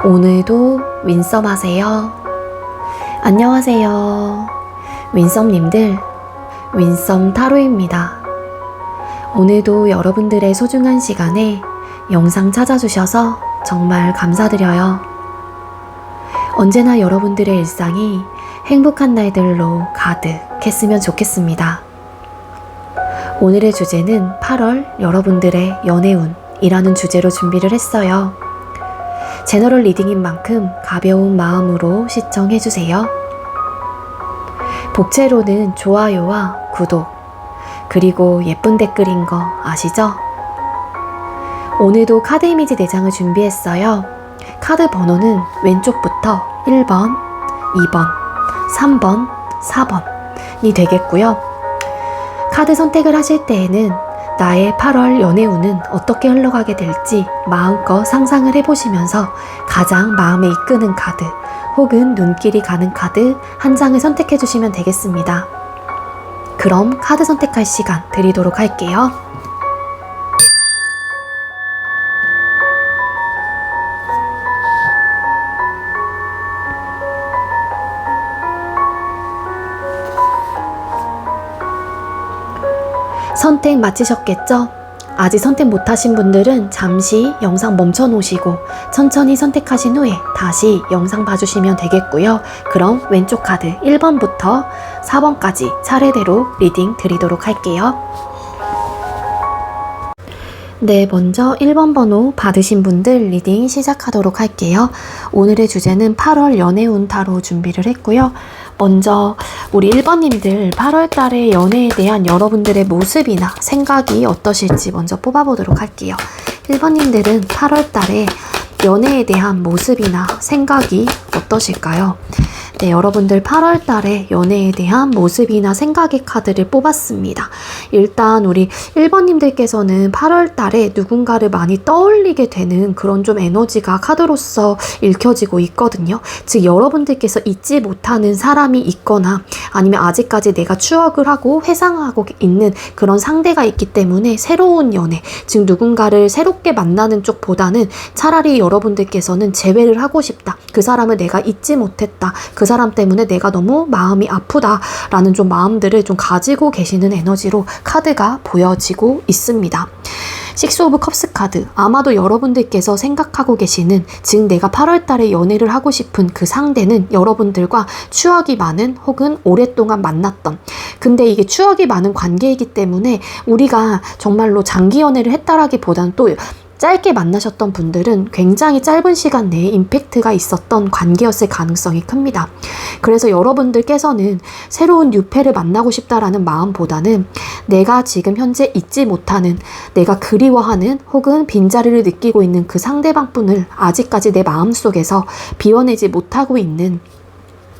오늘도 윈썸 하세요. 안녕하세요. 윈썸님들, 윈썸 타로입니다. 오늘도 여러분들의 소중한 시간에 영상 찾아주셔서 정말 감사드려요. 언제나 여러분들의 일상이 행복한 날들로 가득했으면 좋겠습니다. 오늘의 주제는 8월 여러분들의 연애운이라는 주제로 준비를 했어요. 제너럴 리딩인 만큼 가벼운 마음으로 시청해주세요. 복채로는 좋아요와 구독, 그리고 예쁜 댓글인 거 아시죠? 오늘도 카드 이미지 4장을 준비했어요. 카드 번호는 왼쪽부터 1번, 2번, 3번, 4번이 되겠고요. 카드 선택을 하실 때에는 나의 8월 연애운은 어떻게 흘러가게 될지 마음껏 상상을 해보시면서 가장 마음에 이끄는 카드 혹은 눈길이 가는 카드 한 장을 선택해 주시면 되겠습니다. 그럼 카드 선택할 시간 드리도록 할게요. 선택 마치셨겠죠? 아직 선택 못하신 분들은 잠시 영상 멈춰 놓으시고 천천히 선택하신 후에 다시 영상 봐주시면 되겠고요. 그럼 왼쪽 카드 1번부터 4번까지 차례대로 리딩 드리도록 할게요. 네, 먼저 1번 번호 받으신 분들 리딩 시작하도록 할게요. 오늘의 주제는 8월 연애운 타로 준비를 했고요. 먼저 우리 1번님들 8월 달에 연애에 대한 여러분들의 모습이나 생각이 어떠실지 먼저 뽑아보도록 할게요. 1번님들은 8월 달에 연애에 대한 모습이나 생각이 어떠실까요? 네, 여러분들 8월 달에 연애에 대한 모습이나 생각의 카드를 뽑았습니다. 일단 우리 1번님들께서는 8월 달에 누군가를 많이 떠올리게 되는 그런 좀 에너지가 카드로서 읽혀지고 있거든요. 즉 여러분들께서 잊지 못하는 사람이 있거나 아니면 아직까지 내가 추억을 하고 회상하고 있는 그런 상대가 있기 때문에 새로운 연애, 즉 누군가를 새롭게 만나는 쪽보다는 차라리 여러분들께서는 재회를 하고 싶다. 그 사람을 내가 잊지 못했다. 그 사람 때문에 내가 너무 마음이 아프다라는 좀 마음들을 좀 가지고 계시는 에너지로 카드가 보여지고 있습니다. 식스 오브 컵스 카드, 아마도 여러분들께서 생각하고 계시는, 즉 내가 8월 달에 연애를 하고 싶은 그 상대는 여러분들과 추억이 많은 혹은 오랫동안 만났던, 근데 이게 추억이 많은 관계이기 때문에 우리가 정말로 장기 연애를 했다라기보다는 또 짧게 만나셨던 분들은 굉장히 짧은 시간 내에 임팩트가 있었던 관계였을 가능성이 큽니다. 그래서 여러분들께서는 새로운 뉴페를 만나고 싶다라는 마음보다는 내가 지금 현재 잊지 못하는, 내가 그리워하는 혹은 빈자리를 느끼고 있는 그 상대방 분을 아직까지 내 마음속에서 비워내지 못하고 있는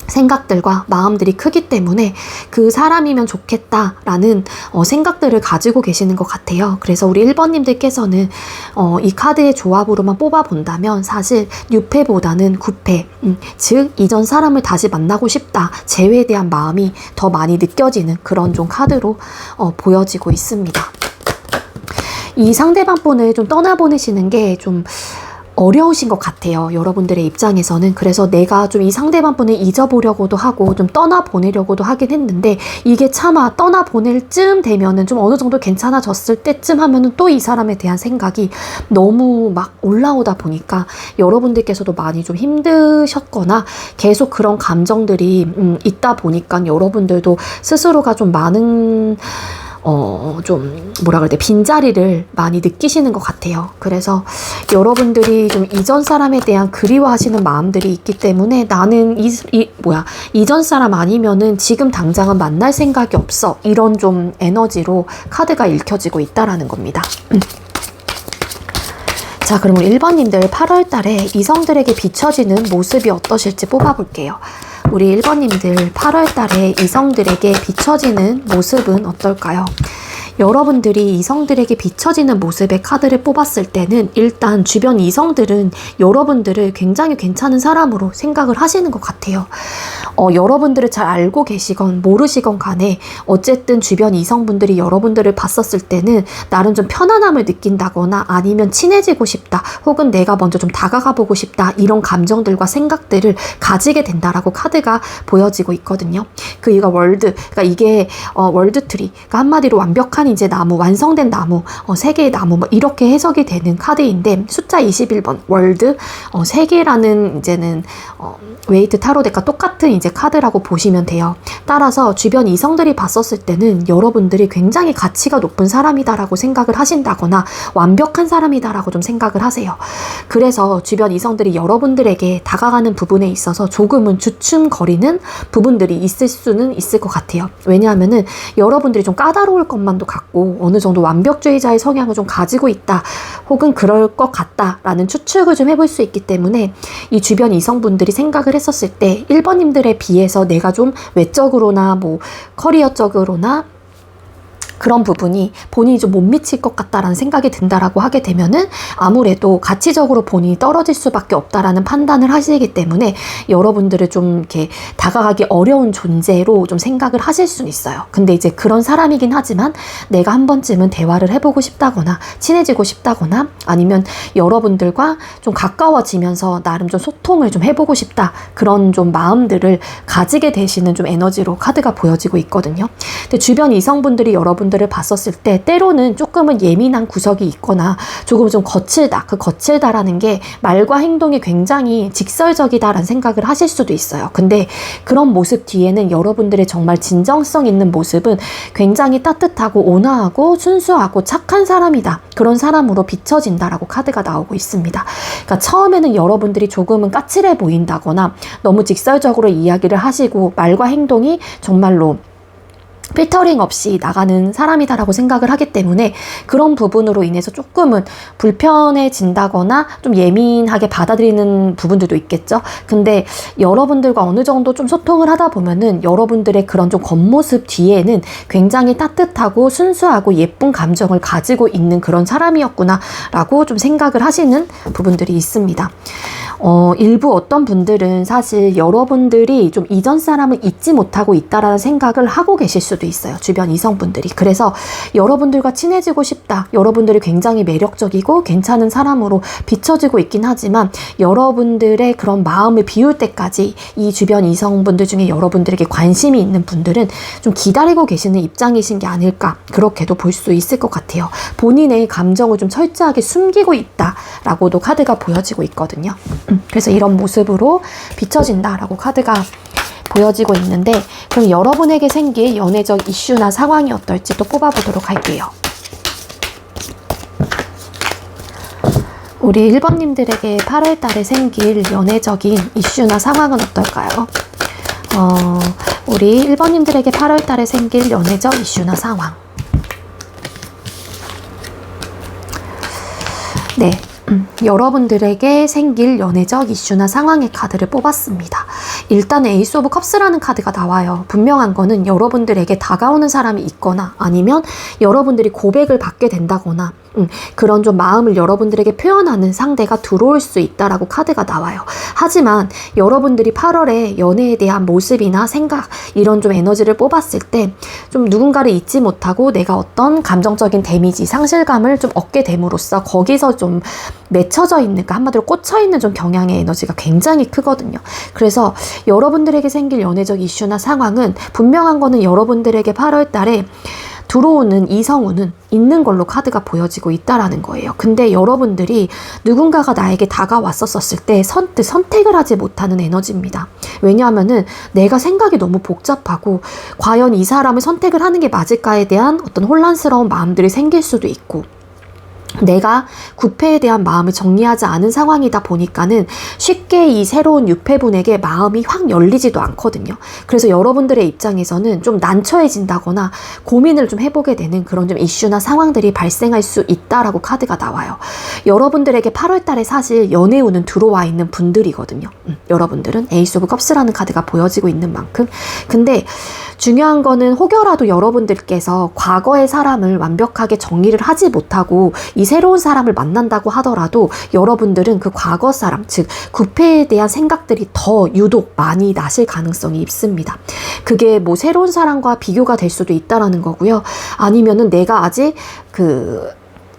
생각들과 마음들이 크기 때문에 그 사람이면 좋겠다라는 생각들을 가지고 계시는 것 같아요. 그래서 우리 1번님들께서는 이 카드의 조합으로만 뽑아본다면 사실 뉴페보다는 구페, 즉 이전 사람을 다시 만나고 싶다, 재회에 대한 마음이 더 많이 느껴지는 그런 좀 카드로 보여지고 있습니다. 이 상대방 분을 좀 떠나보내시는 게 좀 어려우신 것 같아요. 여러분들의 입장에서는. 그래서 내가 좀 이 상대방 분을 잊어보려고도 하고 좀 떠나보내려고도 하긴 했는데 이게 차마 떠나보낼 쯤 되면은 좀 어느 정도 괜찮아졌을 때쯤 하면은 또 이 사람에 대한 생각이 너무 막 올라오다 보니까 여러분들께서도 많이 좀 힘드셨거나 계속 그런 감정들이 있다 보니까 여러분들도 스스로가 좀 많은 좀 뭐라 그래야 돼, 빈자리를 많이 느끼시는 것 같아요. 그래서 여러분들이 좀 이전 사람에 대한 그리워하시는 마음들이 있기 때문에 나는 이전 사람 아니면은 지금 당장은 만날 생각이 없어, 이런 좀 에너지로 카드가 읽혀지고 있다라는 겁니다. 자, 그럼 우리 1번님들 8월 달에 이성들에게 비춰지는 모습이 어떠실지 뽑아볼게요. 우리 1번님들 8월 달에 이성들에게 비춰지는 모습은 어떨까요? 여러분들이 이성들에게 비춰지는 모습의 카드를 뽑았을 때는 일단 주변 이성들은 여러분들을 굉장히 괜찮은 사람으로 생각을 하시는 것 같아요. 여러분들을 잘 알고 계시건 모르시건 간에 어쨌든 주변 이성분들이 여러분들을 봤었을 때는 나름 좀 편안함을 느낀다거나 아니면 친해지고 싶다 혹은 내가 먼저 좀 다가가 보고 싶다 이런 감정들과 생각들을 가지게 된다라고 카드가 보여지고 있거든요. 그 이유가 그러니까 이게 월드트리, 그러니까 한마디로 완벽한 이제 나무, 완성된 나무, 세계의 나무 뭐 이렇게 해석이 되는 카드인데 숫자 21번 월드, 세계라는 이제는 웨이트 타로 덱과 똑같은 이제 카드라고 보시면 돼요. 따라서 주변 이성들이 봤었을 때는 여러분들이 굉장히 가치가 높은 사람이다라고 생각을 하신다거나 완벽한 사람이다라고 좀 생각을 하세요. 그래서 주변 이성들이 여러분들에게 다가가는 부분에 있어서 조금은 주춤거리는 부분들이 있을 수는 있을 것 같아요. 왜냐하면은 여러분들이 좀 까다로울 것만도 같고 어느 정도 완벽주의자의 성향을 좀 가지고 있다 혹은 그럴 것 같다라는 추측을 좀 해볼 수 있기 때문에 이 주변 이성분들이 생각을 했었을 때 1번님들에 비해서 내가 좀 외적으로나 뭐 커리어적으로나 그런 부분이 본인이 좀 못 미칠 것 같다라는 생각이 든다라고 하게 되면은 아무래도 가치적으로 본인이 떨어질 수밖에 없다라는 판단을 하시기 때문에 여러분들을 좀 이렇게 다가가기 어려운 존재로 좀 생각을 하실 수는 있어요. 근데 이제 그런 사람이긴 하지만 내가 한 번쯤은 대화를 해보고 싶다거나 친해지고 싶다거나 아니면 여러분들과 좀 가까워지면서 나름 좀 소통을 좀 해보고 싶다 그런 좀 마음들을 가지게 되시는 좀 에너지로 카드가 보여지고 있거든요. 근데 주변 이성분들이 여러분들을 봤었을 때 때로는 조금은 예민한 구석이 있거나 조금 좀 거칠다. 그 거칠다라는 게 말과 행동이 굉장히 직설적이다라는 생각을 하실 수도 있어요. 근데 그런 모습 뒤에는 여러분들의 정말 진정성 있는 모습은 굉장히 따뜻하고 온화하고 순수하고 착한 사람이다. 그런 사람으로 비춰진다라고 카드가 나오고 있습니다. 그러니까 처음에는 여러분들이 조금은 까칠해 보인다거나 너무 직설적으로 이야기를 하시고 말과 행동이 정말로 필터링 없이 나가는 사람이다라고 생각을 하기 때문에 그런 부분으로 인해서 조금은 불편해진다거나 좀 예민하게 받아들이는 부분들도 있겠죠. 근데 여러분들과 어느 정도 좀 소통을 하다 보면은 여러분들의 그런 좀 겉모습 뒤에는 굉장히 따뜻하고 순수하고 예쁜 감정을 가지고 있는 그런 사람이었구나 라고 좀 생각을 하시는 부분들이 있습니다. 일부 어떤 분들은 사실 여러분들이 좀 이전 사람을 잊지 못하고 있다라는 생각을 하고 계실 수도 있어요. 주변 이성분들이. 그래서 여러분들과 친해지고 싶다. 여러분들이 굉장히 매력적이고 괜찮은 사람으로 비춰지고 있긴 하지만 여러분들의 그런 마음을 비울 때까지 이 주변 이성분들 중에 여러분들에게 관심이 있는 분들은 좀 기다리고 계시는 입장이신 게 아닐까 그렇게도 볼 수 있을 것 같아요. 본인의 감정을 좀 철저하게 숨기고 있다라고도 카드가 보여지고 있거든요. 그래서 이런 모습으로 비춰진다라고 카드가 보여지고 있는데 그럼 여러분에게 생길 연애적 이슈나 상황이 어떨지 또 뽑아보도록 할게요. 우리 1번님들에게 8월 달에 생길 연애적인 이슈나 상황은 어떨까요? 우리 1번님들에게 8월 달에 생길 연애적 이슈나 상황. 네. 여러분들에게 생길 연애적 이슈나 상황의 카드를 뽑았습니다. 일단 에이스 오브 컵스라는 카드가 나와요. 분명한 거는 여러분들에게 다가오는 사람이 있거나 아니면 여러분들이 고백을 받게 된다거나 그런 좀 마음을 여러분들에게 표현하는 상대가 들어올 수 있다라고 카드가 나와요. 하지만 여러분들이 8월에 연애에 대한 모습이나 생각 이런 좀 에너지를 뽑았을 때 좀 누군가를 잊지 못하고 내가 어떤 감정적인 데미지, 상실감을 좀 얻게 됨으로써 거기서 좀 맺혀져 있는, 그러니까 한마디로 꽂혀 있는 좀 경향의 에너지가 굉장히 크거든요. 그래서 여러분들에게 생길 연애적 이슈나 상황은 분명한 거는 여러분들에게 8월 달에 들어오는 이성우는 있는 걸로 카드가 보여지고 있다라는 거예요. 근데 여러분들이 누군가가 나에게 다가왔었을 때 선택을 하지 못하는 에너지입니다. 왜냐하면은 내가 생각이 너무 복잡하고 과연 이 사람을 선택을 하는 게 맞을까에 대한 어떤 혼란스러운 마음들이 생길 수도 있고 내가 구패에 대한 마음을 정리하지 않은 상황이다 보니까는 쉽게 이 새로운 유패분에게 마음이 확 열리지도 않거든요. 그래서 여러분들의 입장에서는 좀 난처해진다거나 고민을 좀 해보게 되는 그런 좀 이슈나 상황들이 발생할 수 있다라고 카드가 나와요. 여러분들에게 8월 달에 사실 연애운은 들어와 있는 분들이거든요. 여러분들은 에이스 오브 컵스라는 카드가 보여지고 있는 만큼. 근데 중요한 거는 혹여라도 여러분들께서 과거의 사람을 완벽하게 정리를 하지 못하고 이 새로운 사람을 만난다고 하더라도 여러분들은 그 과거 사람, 즉 구패에 대한 생각들이 더 유독 많이 나실 가능성이 있습니다. 그게 뭐 새로운 사람과 비교가 될 수도 있다라는 거고요. 아니면은 내가 아직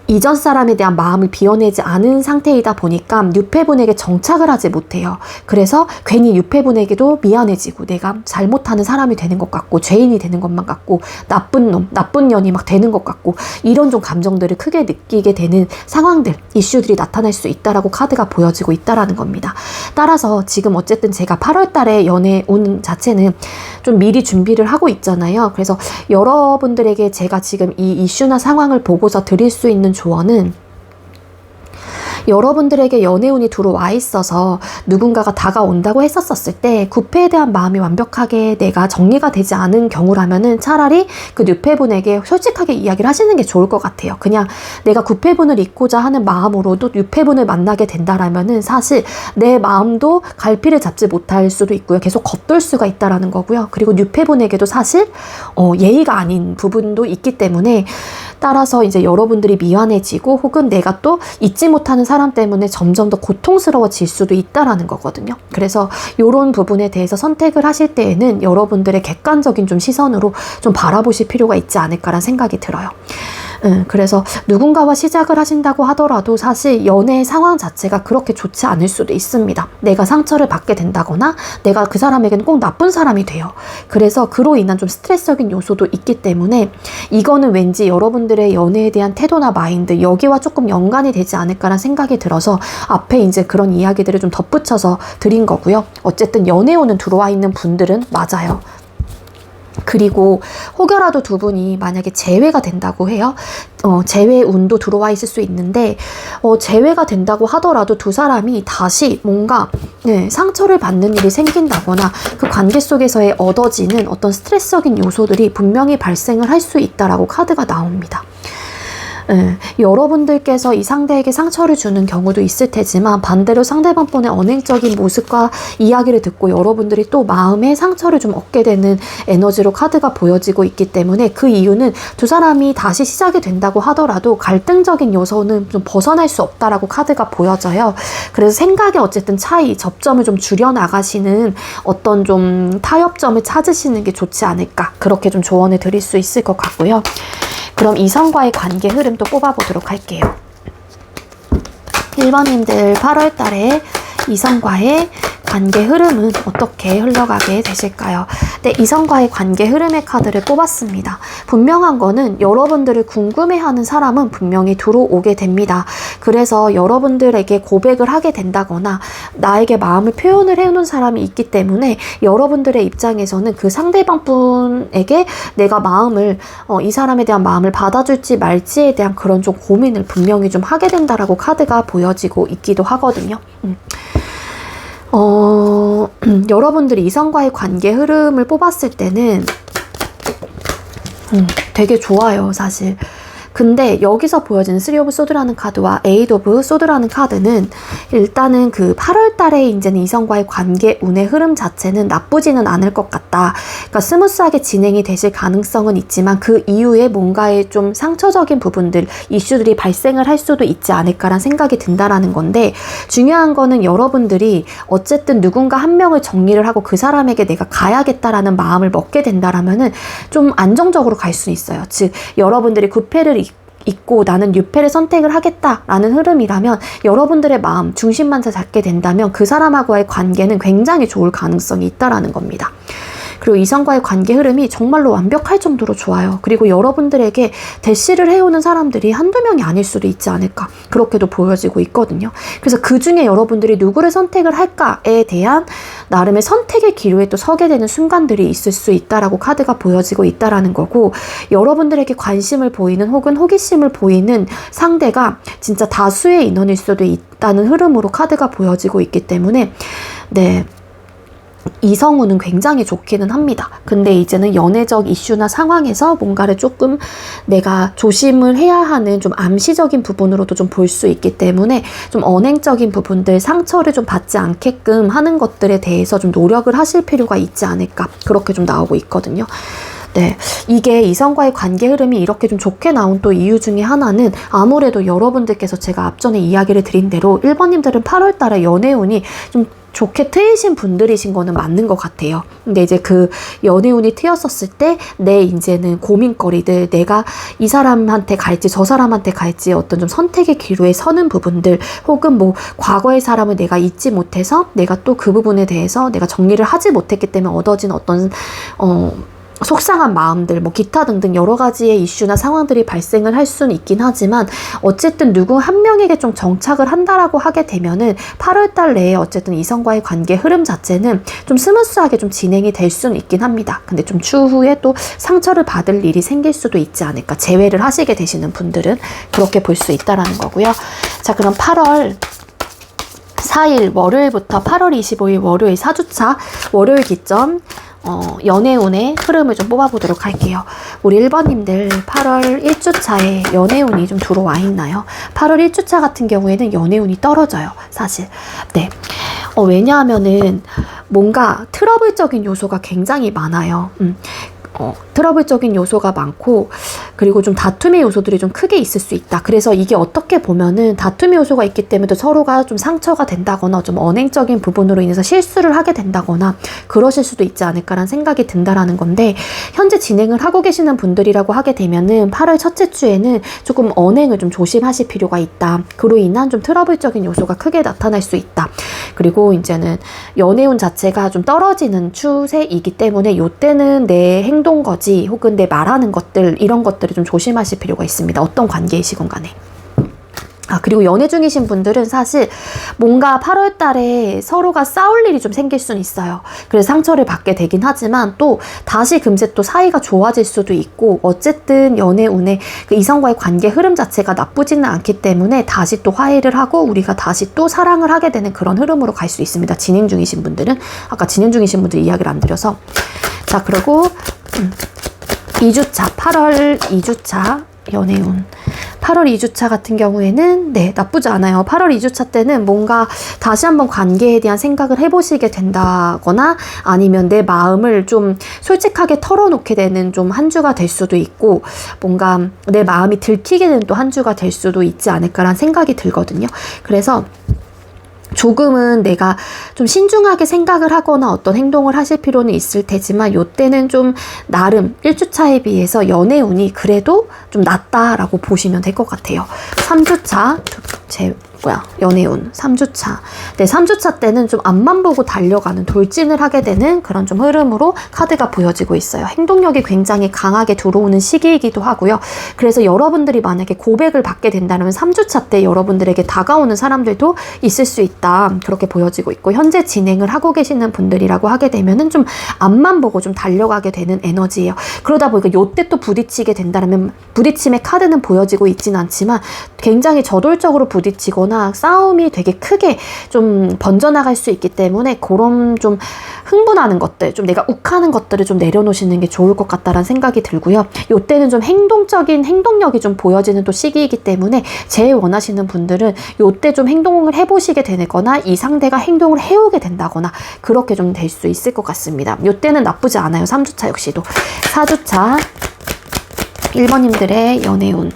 이전 사람에 대한 마음을 비워내지 않은 상태이다 보니까 유패분에게 정착을 하지 못해요. 그래서 괜히 유패분에게도 미안해지고 내가 잘못하는 사람이 되는 것 같고 죄인이 되는 것만 같고 나쁜 놈, 나쁜 년이 막 되는 것 같고 이런 좀 감정들을 크게 느끼게 되는 상황들, 이슈들이 나타날 수 있다라고 카드가 보여지고 있다라는 겁니다. 따라서 지금 어쨌든 제가 8월 달에 연애 운 자체는 좀 미리 준비를 하고 있잖아요. 그래서 여러분들에게 제가 지금 이 이슈나 상황을 보고서 드릴 수 있는 조언은 여러분들에게 연애운이 들어와 있어서 누군가가 다가온다고 했었을 때 구패에 대한 마음이 완벽하게 내가 정리가 되지 않은 경우라면은 차라리 그 유패분에게 솔직하게 이야기를 하시는 게 좋을 것 같아요. 그냥 내가 구패분을 잊고자 하는 마음으로도 유패분을 만나게 된다라면은 사실 내 마음도 갈피를 잡지 못할 수도 있고요. 계속 겉돌 수가 있다라는 거고요. 그리고 유패분에게도 사실 예의가 아닌 부분도 있기 때문에 따라서 이제 여러분들이 미안해지고 혹은 내가 또 잊지 못하는 사람 때문에 점점 더 고통스러워질 수도 있다라는 거거든요. 그래서 이런 부분에 대해서 선택을 하실 때에는 여러분들의 객관적인 좀 시선으로 좀 바라보실 필요가 있지 않을까라는 생각이 들어요. 그래서 누군가와 시작을 하신다고 하더라도 사실 연애 상황 자체가 그렇게 좋지 않을 수도 있습니다. 내가 상처를 받게 된다거나 내가 그 사람에게는 꼭 나쁜 사람이 돼요. 그래서 그로 인한 좀 스트레스적인 요소도 있기 때문에 이거는 왠지 여러분들의 연애에 대한 태도나 마인드 여기와 조금 연관이 되지 않을까라는 생각이 들어서 앞에 이제 그런 이야기들을 좀 덧붙여서 드린 거고요. 어쨌든 연애운은 들어와 있는 분들은 맞아요. 그리고 혹여라도 두 분이 만약에 재회가 된다고 해요. 재회 운도 들어와 있을 수 있는데 재회가 된다고 하더라도 두 사람이 다시 뭔가 상처를 받는 일이 생긴다거나 그 관계 속에서의 얻어지는 어떤 스트레스적인 요소들이 분명히 발생을 할 수 있다라고 카드가 나옵니다. 여러분들께서 이 상대에게 상처를 주는 경우도 있을 테지만 반대로 상대방분의 언행적인 모습과 이야기를 듣고 여러분들이 또 마음의 상처를 좀 얻게 되는 에너지로 카드가 보여지고 있기 때문에 그 이유는 두 사람이 다시 시작이 된다고 하더라도 갈등적인 요소는 좀 벗어날 수 없다라고 카드가 보여져요. 그래서 생각의 어쨌든 차이, 접점을 좀 줄여나가시는 어떤 좀 타협점을 찾으시는 게 좋지 않을까 그렇게 좀 조언을 드릴 수 있을 것 같고요. 그럼 이성과의 관계 흐름 또 뽑아보도록 할게요. 1번님들 8월 달에 이성과의 관계 흐름은 어떻게 흘러가게 되실까요? 네, 이성과의 관계 흐름의 카드를 뽑았습니다. 분명한 거는 여러분들을 궁금해하는 사람은 분명히 들어오게 됩니다. 그래서 여러분들에게 고백을 하게 된다거나 나에게 마음을 표현을 해놓은 사람이 있기 때문에 여러분들의 입장에서는 그 상대방 분에게 내가 마음을 이 사람에 대한 마음을 받아줄지 말지에 대한 그런 좀 고민을 분명히 좀 하게 된다라고 카드가 보여지고 있기도 하거든요. 여러분들이 이성과의 관계 흐름을 뽑았을 때는 되게 좋아요, 사실. 근데 여기서 보여지는 3 오브 소드라는 카드와 8 오브 소드라는 카드는 일단은 그 8월 달에 이제는 이성과의 관계 운의 흐름 자체는 나쁘지는 않을 것 같다. 그러니까 스무스하게 진행이 되실 가능성은 있지만 그 이후에 뭔가의 좀 상처적인 부분들, 이슈들이 발생을 할 수도 있지 않을까라는 생각이 든다라는 건데 중요한 거는 여러분들이 어쨌든 누군가 한 명을 정리를 하고 그 사람에게 내가 가야겠다라는 마음을 먹게 된다라면은 좀 안정적으로 갈 수 있어요. 즉 여러분들이 구패를 있고 나는 유패를 선택을 하겠다라는 흐름이라면 여러분들의 마음 중심만 잡게 된다면 그 사람하고의 관계는 굉장히 좋을 가능성이 있다라는 겁니다. 그리고 이성과의 관계 흐름이 정말로 완벽할 정도로 좋아요. 그리고 여러분들에게 대시를 해오는 사람들이 한두 명이 아닐 수도 있지 않을까, 그렇게도 보여지고 있거든요. 그래서 그 중에 여러분들이 누구를 선택을 할까에 대한 나름의 선택의 기로에 또 서게 되는 순간들이 있을 수 있다라고 카드가 보여지고 있다라는 거고, 여러분들에게 관심을 보이는 혹은 호기심을 보이는 상대가 진짜 다수의 인원일 수도 있다는 흐름으로 카드가 보여지고 있기 때문에 네, 이성운은 굉장히 좋기는 합니다. 근데 이제는 연애적 이슈나 상황에서 뭔가를 조금 내가 조심을 해야 하는 좀 암시적인 부분으로도 좀 볼 수 있기 때문에 좀 언행적인 부분들, 상처를 좀 받지 않게끔 하는 것들에 대해서 좀 노력을 하실 필요가 있지 않을까, 그렇게 좀 나오고 있거든요. 네, 이게 이성과의 관계 흐름이 이렇게 좀 좋게 나온 또 이유 중에 하나는 아무래도 여러분들께서 제가 앞전에 이야기를 드린 대로 1번님들은 8월 달에 연애운이 좀 좋게 트이신 분들이신 거는 맞는 것 같아요. 근데 이제 그 연애운이 트였었을 때 내 이제는 고민거리들, 내가 이 사람한테 갈지 저 사람한테 갈지 어떤 좀 선택의 기로에 서는 부분들, 혹은 뭐 과거의 사람을 내가 잊지 못해서 내가 또 그 부분에 대해서 내가 정리를 하지 못했기 때문에 얻어진 어떤 속상한 마음들, 뭐 기타 등등 여러 가지의 이슈나 상황들이 발생을 할 수는 있긴 하지만, 어쨌든 누구 한 명에게 좀 정착을 한다라고 하게 되면은 8월달 내에 어쨌든 이성과의 관계 흐름 자체는 좀 스무스하게 좀 진행이 될 수는 있긴 합니다. 근데 좀 추후에 또 상처를 받을 일이 생길 수도 있지 않을까, 재회를 하시게 되시는 분들은 그렇게 볼 수 있다라는 거고요. 자, 그럼 8월 4일 월요일부터 8월 25일 월요일 4주차 월요일 기점 연애운의 흐름을 좀 뽑아보도록 할게요. 우리 1번님들 8월 1주차에 연애운이 좀 들어와 있나요? 8월 1주차 같은 경우에는 연애운이 떨어져요, 사실. 네. 왜냐하면은 뭔가 트러블적인 요소가 굉장히 많아요. 트러블적인 요소가 많고, 그리고 좀 다툼의 요소들이 좀 크게 있을 수 있다. 그래서 이게 어떻게 보면은 다툼의 요소가 있기 때문에 서로가 좀 상처가 된다거나 좀 언행적인 부분으로 인해서 실수를 하게 된다거나 그러실 수도 있지 않을까라는 생각이 든다라는 건데, 현재 진행을 하고 계시는 분들이라고 하게 되면은 8월 첫째 주에는 조금 언행을 좀 조심하실 필요가 있다. 그로 인한 좀 트러블적인 요소가 크게 나타날 수 있다. 그리고 이제는 연애운 자체가 좀 떨어지는 추세이기 때문에 요때는 내 행동거지 혹은 내 말하는 것들, 이런 것들을 좀 조심하실 필요가 있습니다. 어떤 관계이시건 간에. 그리고 연애 중이신 분들은 사실 뭔가 8월 달에 서로가 싸울 일이 좀 생길 수는 있어요. 그래서 상처를 받게 되긴 하지만 또 다시 금세 또 사이가 좋아질 수도 있고, 어쨌든 연애운의 그 이성과의 관계 흐름 자체가 나쁘지는 않기 때문에 다시 또 화해를 하고 우리가 다시 또 사랑을 하게 되는 그런 흐름으로 갈 수 있습니다. 진행 중이신 분들은. 아까 진행 중이신 분들 이야기를 안 드려서. 자, 그리고 2주차 8월 2주차 연애운 8월 2주차 같은 경우에는 네, 나쁘지 않아요. 8월 2주차 때는 뭔가 다시 한번 관계에 대한 생각을 해보시게 된다거나, 아니면 내 마음을 좀 솔직하게 털어놓게 되는 좀 한 주가 될 수도 있고, 뭔가 내 마음이 들키게 되는 또 한 주가 될 수도 있지 않을까라는 생각이 들거든요. 그래서 조금은 내가 좀 신중하게 생각을 하거나 어떤 행동을 하실 필요는 있을 테지만, 요때는 좀 나름 1주차에 비해서 연애운이 그래도 좀 낫다라고 보시면 될 것 같아요. 3주차 연애운 3주차. 네, 3주차 때는 좀 앞만 보고 달려가는, 돌진을 하게 되는 그런 좀 흐름으로 카드가 보여지고 있어요. 행동력이 굉장히 강하게 들어오는 시기이기도 하고요. 그래서 여러분들이 만약에 고백을 받게 된다면 3주차 때 여러분들에게 다가오는 사람들도 있을 수 있다. 그렇게 보여지고 있고, 현재 진행을 하고 계시는 분들이라고 하게 되면은 좀 앞만 보고 좀 달려가게 되는 에너지예요. 그러다 보니까 요때 또 부딪히게 된다면, 부딪힘의 카드는 보여지고 있진 않지만 굉장히 저돌적으로 부딪히거나 싸움이 되게 크게 좀 번져나갈 수 있기 때문에, 그런 좀 흥분하는 것들, 좀 내가 욱하는 것들을 좀 내려놓으시는 게 좋을 것 같다라는 생각이 들고요. 요때는 좀 행동적인 행동력이 좀 보여지는 또 시기이기 때문에, 제일 원하시는 분들은 요때 좀 행동을 해보시게 되거나 이 상대가 행동을 해오게 된다거나 그렇게 좀 될 수 있을 것 같습니다. 요때는 나쁘지 않아요. 3주차 역시도. 4주차 1번님들의 연애운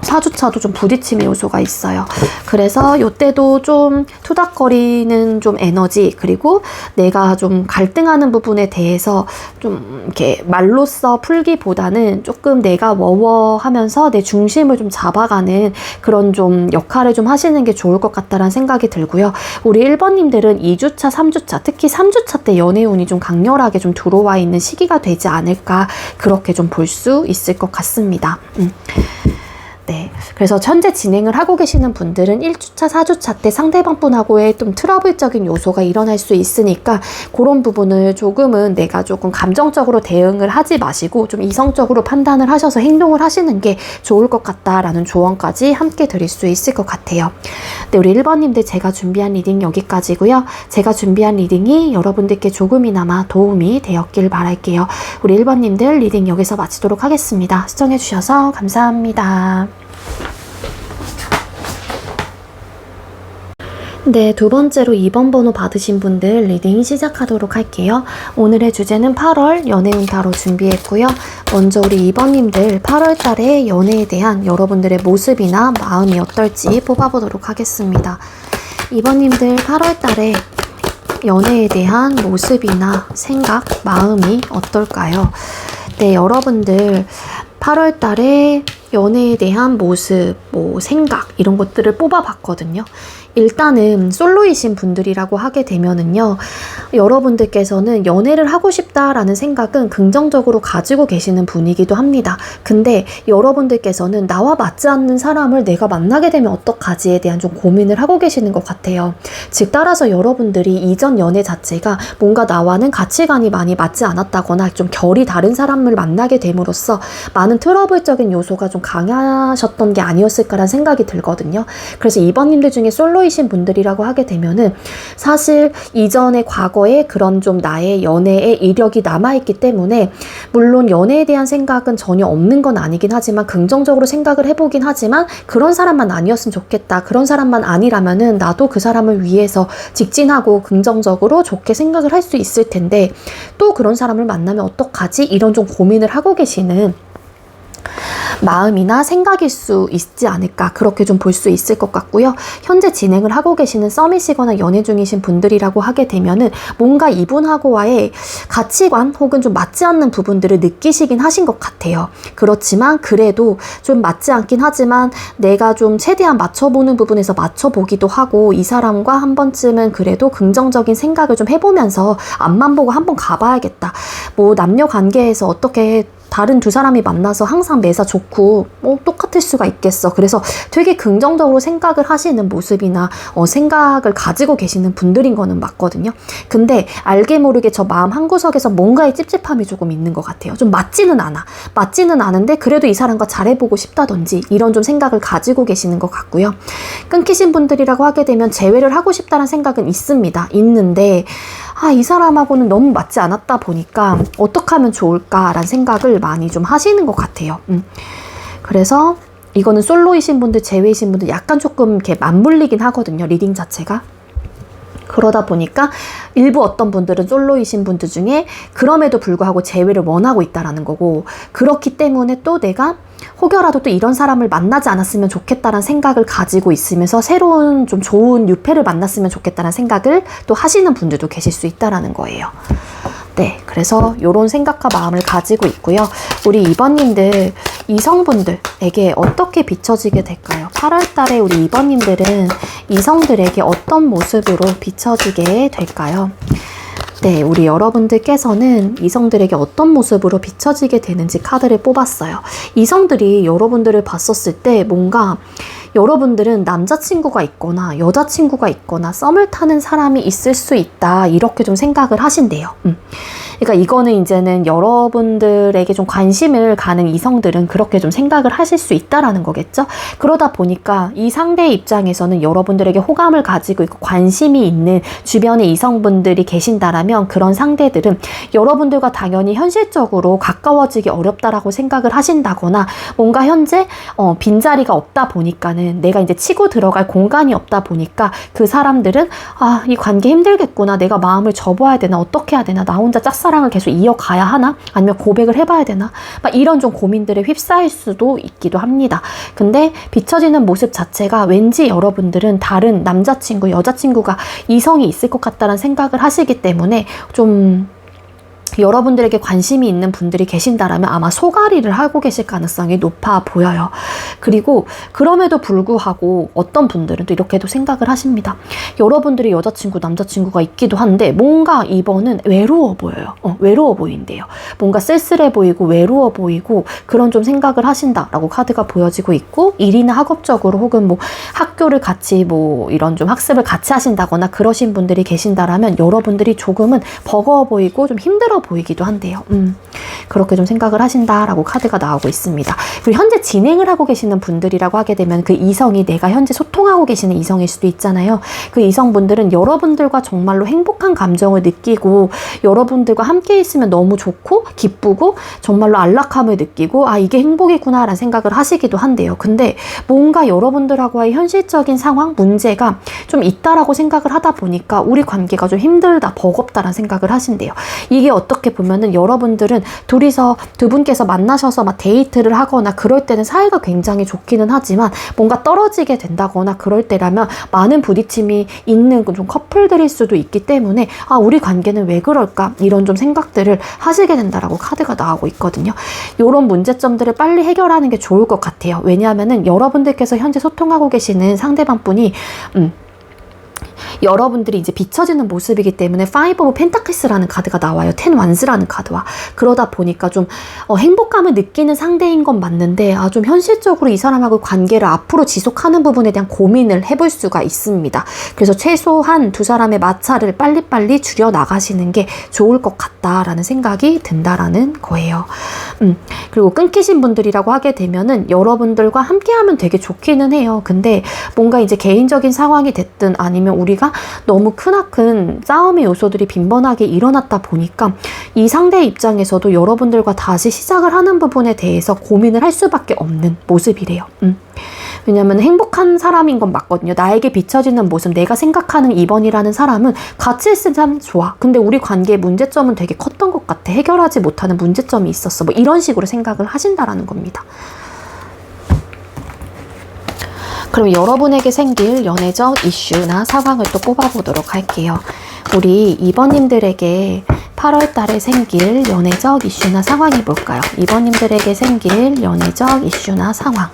4주차도 좀 부딪힘의 요소가 있어요. 그래서 요때도 좀 투닥거리는 좀 에너지, 그리고 내가 좀 갈등하는 부분에 대해서 좀 이렇게 말로써 풀기보다는 조금 내가 워워하면서 내 중심을 좀 잡아가는 그런 좀 역할을 좀 하시는 게 좋을 것 같다라는 생각이 들고요. 우리 1번님들은 2주차, 3주차, 특히 3주차 때 연애운이 좀 강렬하게 좀 들어와 있는 시기가 되지 않을까, 그렇게 좀 볼 수 있을 것 같습니다. 네. 그래서 현재 진행을 하고 계시는 분들은 1주차, 4주차 때 상대방 분하고의 좀 트러블적인 요소가 일어날 수 있으니까 그런 부분을 조금은 내가 조금 감정적으로 대응을 하지 마시고 좀 이성적으로 판단을 하셔서 행동을 하시는 게 좋을 것 같다라는 조언까지 함께 드릴 수 있을 것 같아요. 네, 우리 1번님들 제가 준비한 리딩 여기까지고요. 제가 준비한 리딩이 여러분들께 조금이나마 도움이 되었길 바랄게요. 우리 1번님들 리딩 여기서 마치도록 하겠습니다. 시청해주셔서 감사합니다. 네, 두 번째로 2번 번호 받으신 분들 리딩 시작하도록 할게요. 오늘의 주제는 8월 연애운 타로 준비했고요. 먼저 우리 2번님들 8월 달에 연애에 대한 여러분들의 모습이나 마음이 어떨지 뽑아보도록 하겠습니다. 2번님들 8월 달에 연애에 대한 모습이나 생각, 마음이 어떨까요? 네, 여러분들 8월 달에 연애에 대한 모습, 생각 이런 것들을 뽑아봤거든요. 일단은 솔로이신 분들이라고 하게 되면은요, 여러분들께서는 연애를 하고 싶다라는 생각은 긍정적으로 가지고 계시는 분이기도 합니다. 근데 여러분들께서는 나와 맞지 않는 사람을 내가 만나게 되면 어떡하지에 대한 좀 고민을 하고 계시는 것 같아요. 즉 따라서 여러분들이 이전 연애 자체가 뭔가 나와는 가치관이 많이 맞지 않았다거나 좀 결이 다른 사람을 만나게 됨으로써 많은 트러블적인 요소가 좀 강하셨던 게 아니었을까라는 생각이 들거든요. 그래서 2번님들 중에 솔로이신 분들이라고 하게 되면은 사실 이전의 과거에 그런 좀 나의 연애의 이력이 남아있기 때문에 물론 연애에 대한 생각은 전혀 없는 건 아니긴 하지만 긍정적으로 생각을 해보긴 하지만 그런 사람만 아니었으면 좋겠다. 그런 사람만 아니라면은 나도 그 사람을 위해서 직진하고 긍정적으로 좋게 생각을 할 수 있을 텐데 또 그런 사람을 만나면 어떡하지? 이런 좀 고민을 하고 계시는 마음이나 생각일 수 있지 않을까, 그렇게 좀 볼 수 있을 것 같고요. 현재 진행을 하고 계시는 썸이시거나 연애 중이신 분들이라고 하게 되면은 뭔가 이분하고와의 가치관 혹은 좀 맞지 않는 부분들을 느끼시긴 하신 것 같아요. 그렇지만 그래도 좀 맞지 않긴 하지만 내가 좀 최대한 맞춰보는 부분에서 맞춰보기도 하고 이 사람과 한 번쯤은 그래도 긍정적인 생각을 좀 해보면서 앞만 보고 한번 가봐야겠다. 남녀 관계에서 어떻게 다른 두 사람이 만나서 항상 매사 좋고 똑같을 수가 있겠어. 그래서 되게 긍정적으로 생각을 하시는 모습이나 생각을 가지고 계시는 분들인 거는 맞거든요. 근데 알게 모르게 저 마음 한구석에서 뭔가의 찝찝함이 조금 있는 것 같아요. 좀 맞지는 않아. 맞지는 않은데 그래도 이 사람과 잘해보고 싶다든지 이런 좀 생각을 가지고 계시는 것 같고요. 끊기신 분들이라고 하게 되면 재회를 하고 싶다는 생각은 있습니다. 있는데 이 사람하고는 너무 맞지 않았다 보니까 어떻게 하면 좋을까라는 생각을 많이 좀 하시는 것 같아요. 그래서 이거는 솔로이신 분들, 제외이신 분들 약간 조금 이렇게 맞물리긴 하거든요. 리딩 자체가. 그러다 보니까 일부 어떤 분들은 솔로이신 분들 중에 그럼에도 불구하고 재회를 원하고 있다라는 거고, 그렇기 때문에 또 내가 혹여라도 또 이런 사람을 만나지 않았으면 좋겠다라는 생각을 가지고 있으면서 새로운 좀 좋은 유패를 만났으면 좋겠다는 생각을 또 하시는 분들도 계실 수 있다라는 거예요. 네, 그래서 이런 생각과 마음을 가지고 있고요. 우리 2번님들, 이성분들에게 어떻게 비춰지게 될까요? 8월 달에 우리 2번님들은 이성들에게 어떤 모습으로 비춰지게 될까요? 네, 우리 여러분들께서는 이성들에게 어떤 모습으로 비춰지게 되는지 카드를 뽑았어요. 이성들이 여러분들을 봤었을 때 뭔가 여러분들은 남자친구가 있거나 여자친구가 있거나 썸을 타는 사람이 있을 수 있다, 이렇게 좀 생각을 하신대요. 그러니까 이거는 이제는 여러분들에게 좀 관심을 가는 이성들은 그렇게 좀 생각을 하실 수 있다라는 거겠죠. 그러다 보니까 이 상대의 입장에서는 여러분들에게 호감을 가지고 있고 관심이 있는 주변에 이성분들이 계신다라면 그런 상대들은 여러분들과 당연히 현실적으로 가까워지기 어렵다라고 생각을 하신다거나 뭔가 현재 빈자리가 없다 보니까는 내가 이제 치고 들어갈 공간이 없다 보니까 그 사람들은 이 관계 힘들겠구나, 내가 마음을 접어야 되나, 어떻게 해야 되나, 나 혼자 짝사 첫사랑을 계속 이어가야 하나? 아니면 고백을 해봐야 되나? 막 이런 좀 고민들에 휩싸일 수도 있기도 합니다. 근데 비춰지는 모습 자체가 왠지 여러분들은 다른 남자친구, 여자친구가 이성이 있을 것 같다는 생각을 하시기 때문에 좀 여러분들에게 관심이 있는 분들이 계신다라면 아마 소가리를 하고 계실 가능성이 높아 보여요. 그리고 그럼에도 불구하고 어떤 분들은 또 이렇게도 생각을 하십니다. 여러분들이 여자친구, 남자친구가 있기도 한데 뭔가 이번은 외로워 보여요. 외로워 보인대요. 뭔가 쓸쓸해 보이고 외로워 보이고 그런 좀 생각을 하신다라고 카드가 보여지고 있고, 일이나 학업적으로 혹은 뭐 학교를 같이 뭐 이런 좀 학습을 같이 하신다거나 그러신 분들이 계신다라면 여러분들이 조금은 버거워 보이고 좀 힘들어 보이기도 한데요. 그렇게 좀 생각을 하신다라고 카드가 나오고 있습니다. 그리고 현재 진행을 하고 계시는 분들이라고 하게 되면 그 이성이 내가 현재 소통하고 계시는 이성일 수도 있잖아요. 그 이성분들은 여러분들과 정말로 행복한 감정을 느끼고 여러분들과 함께 있으면 너무 좋고 기쁘고 정말로 안락함을 느끼고 아 이게 행복이구나 라는 생각을 하시기도 한데요. 근데 뭔가 여러분들하고의 현실적인 상황, 문제가 좀 있다라고 생각을 하다 보니까 우리 관계가 좀 힘들다, 버겁다라는 생각을 하신대요. 이게 어떻게 보면은 여러분들은 둘이서 두 분께서 만나셔서 막 데이트를 하거나 그럴 때는 사이가 굉장히 좋기는 하지만 뭔가 떨어지게 된다거나 그럴 때라면 많은 부딪힘이 있는 좀 커플들일 수도 있기 때문에 아 우리 관계는 왜 그럴까 이런 좀 생각들을 하시게 된다라고 카드가 나오고 있거든요. 이런 문제점들을 빨리 해결하는 게 좋을 것 같아요. 왜냐하면은 여러분들께서 현재 소통하고 계시는 상대방 분이 여러분들이 이제 비춰지는 모습이기 때문에 5 오브 펜타클스라는 카드가 나와요. 10 완스라는 카드와. 그러다 보니까 좀 행복감을 느끼는 상대인 건 맞는데 좀 현실적으로 이 사람하고 관계를 앞으로 지속하는 부분에 대한 고민을 해볼 수가 있습니다. 그래서 최소한 두 사람의 마찰을 빨리빨리 줄여나가시는 게 좋을 것 같다라는 생각이 든다라는 거예요. 그리고 끊기신 분들이라고 하게 되면은 여러분들과 함께하면 되게 좋기는 해요. 근데 뭔가 이제 개인적인 상황이 됐든 아니면 우리가 너무 크나큰 싸움의 요소들이 빈번하게 일어났다 보니까 이 상대의 입장에서도 여러분들과 다시 시작을 하는 부분에 대해서 고민을 할 수밖에 없는 모습이래요. 왜냐면 행복한 사람인 건 맞거든요. 나에게 비춰지는 모습, 내가 생각하는 2번이라는 사람은 같이 있으면 참 좋아. 근데 우리 관계의 문제점은 되게 컸던 것 같아. 해결하지 못하는 문제점이 있었어. 뭐 이런 식으로 생각을 하신다라는 겁니다. 그럼 여러분에게 생길 연애적 이슈나 상황을 또 뽑아보도록 할게요. 우리 2번님들에게 8월 달에 생길 연애적 이슈나 상황이 뭘까요? 2번님들에게 생길 연애적 이슈나 상황.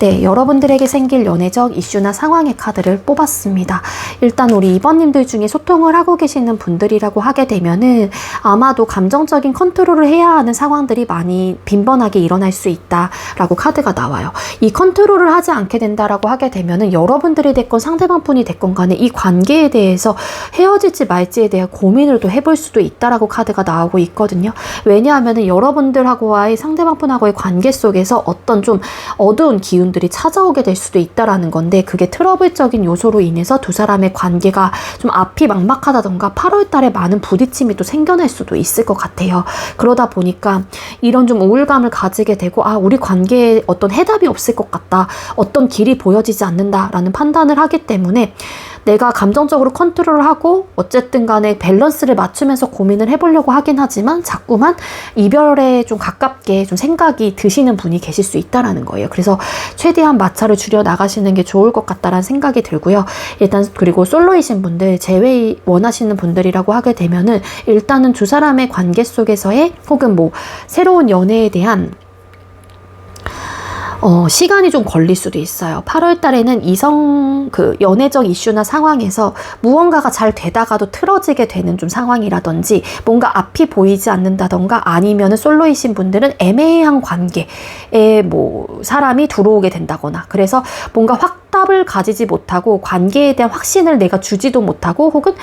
네, 여러분들에게 생길 연애적 이슈나 상황의 카드를 뽑았습니다. 일단 우리 2번님들 중에 소통을 하고 계시는 분들이라고 하게 되면은 아마도 감정적인 컨트롤을 해야 하는 상황들이 많이 빈번하게 일어날 수 있다라고 카드가 나와요. 이 컨트롤을 하지 않게 된다라고 하게 되면은 여러분들이 됐건 상대방 분이 됐건 간에 이 관계에 대해서 헤어질지 말지에 대한 고민을 또 해볼 수도 있다라고 카드가 나오고 있거든요. 왜냐하면은 여러분들하고와의 상대방 분하고의 관계 속에서 어떤 좀 어두운 기운들이 찾아오게 될 수도 있다라는 건데, 그게 트러블적인 요소로 인해서 두 사람의 관계가 좀 앞이 막막하다던가 8월 달에 많은 부딪힘이 또 생겨날 수도 있을 것 같아요. 그러다 보니까 이런 좀 우울감을 가지게 되고 우리 관계에 어떤 해답이 없을 것 같다, 어떤 길이 보여지지 않는다라는 판단을 하기 때문에 내가 감정적으로 컨트롤을 하고 어쨌든 간에 밸런스를 맞추면서 고민을 해보려고 하긴 하지만 자꾸만 이별에 좀 가깝게 좀 생각이 드시는 분이 계실 수 있다라는 거예요. 그래서 최대한 마찰을 줄여 나가시는 게 좋을 것 같다라는 생각이 들고요. 일단 그리고 솔로이신 분들, 재회 원하시는 분들이라고 하게 되면은 일단은 두 사람의 관계 속에서의 혹은 뭐 새로운 연애에 대한 시간이 좀 걸릴 수도 있어요. 8월 달에는 연애적 이슈나 상황에서 무언가가 잘 되다가도 틀어지게 되는 좀 상황이라든지 뭔가 앞이 보이지 않는다던가 아니면은 솔로이신 분들은 애매한 관계에 뭐 사람이 들어오게 된다거나 그래서 뭔가 확답을 가지지 못하고 관계에 대한 확신을 내가 주지도 못하고 혹은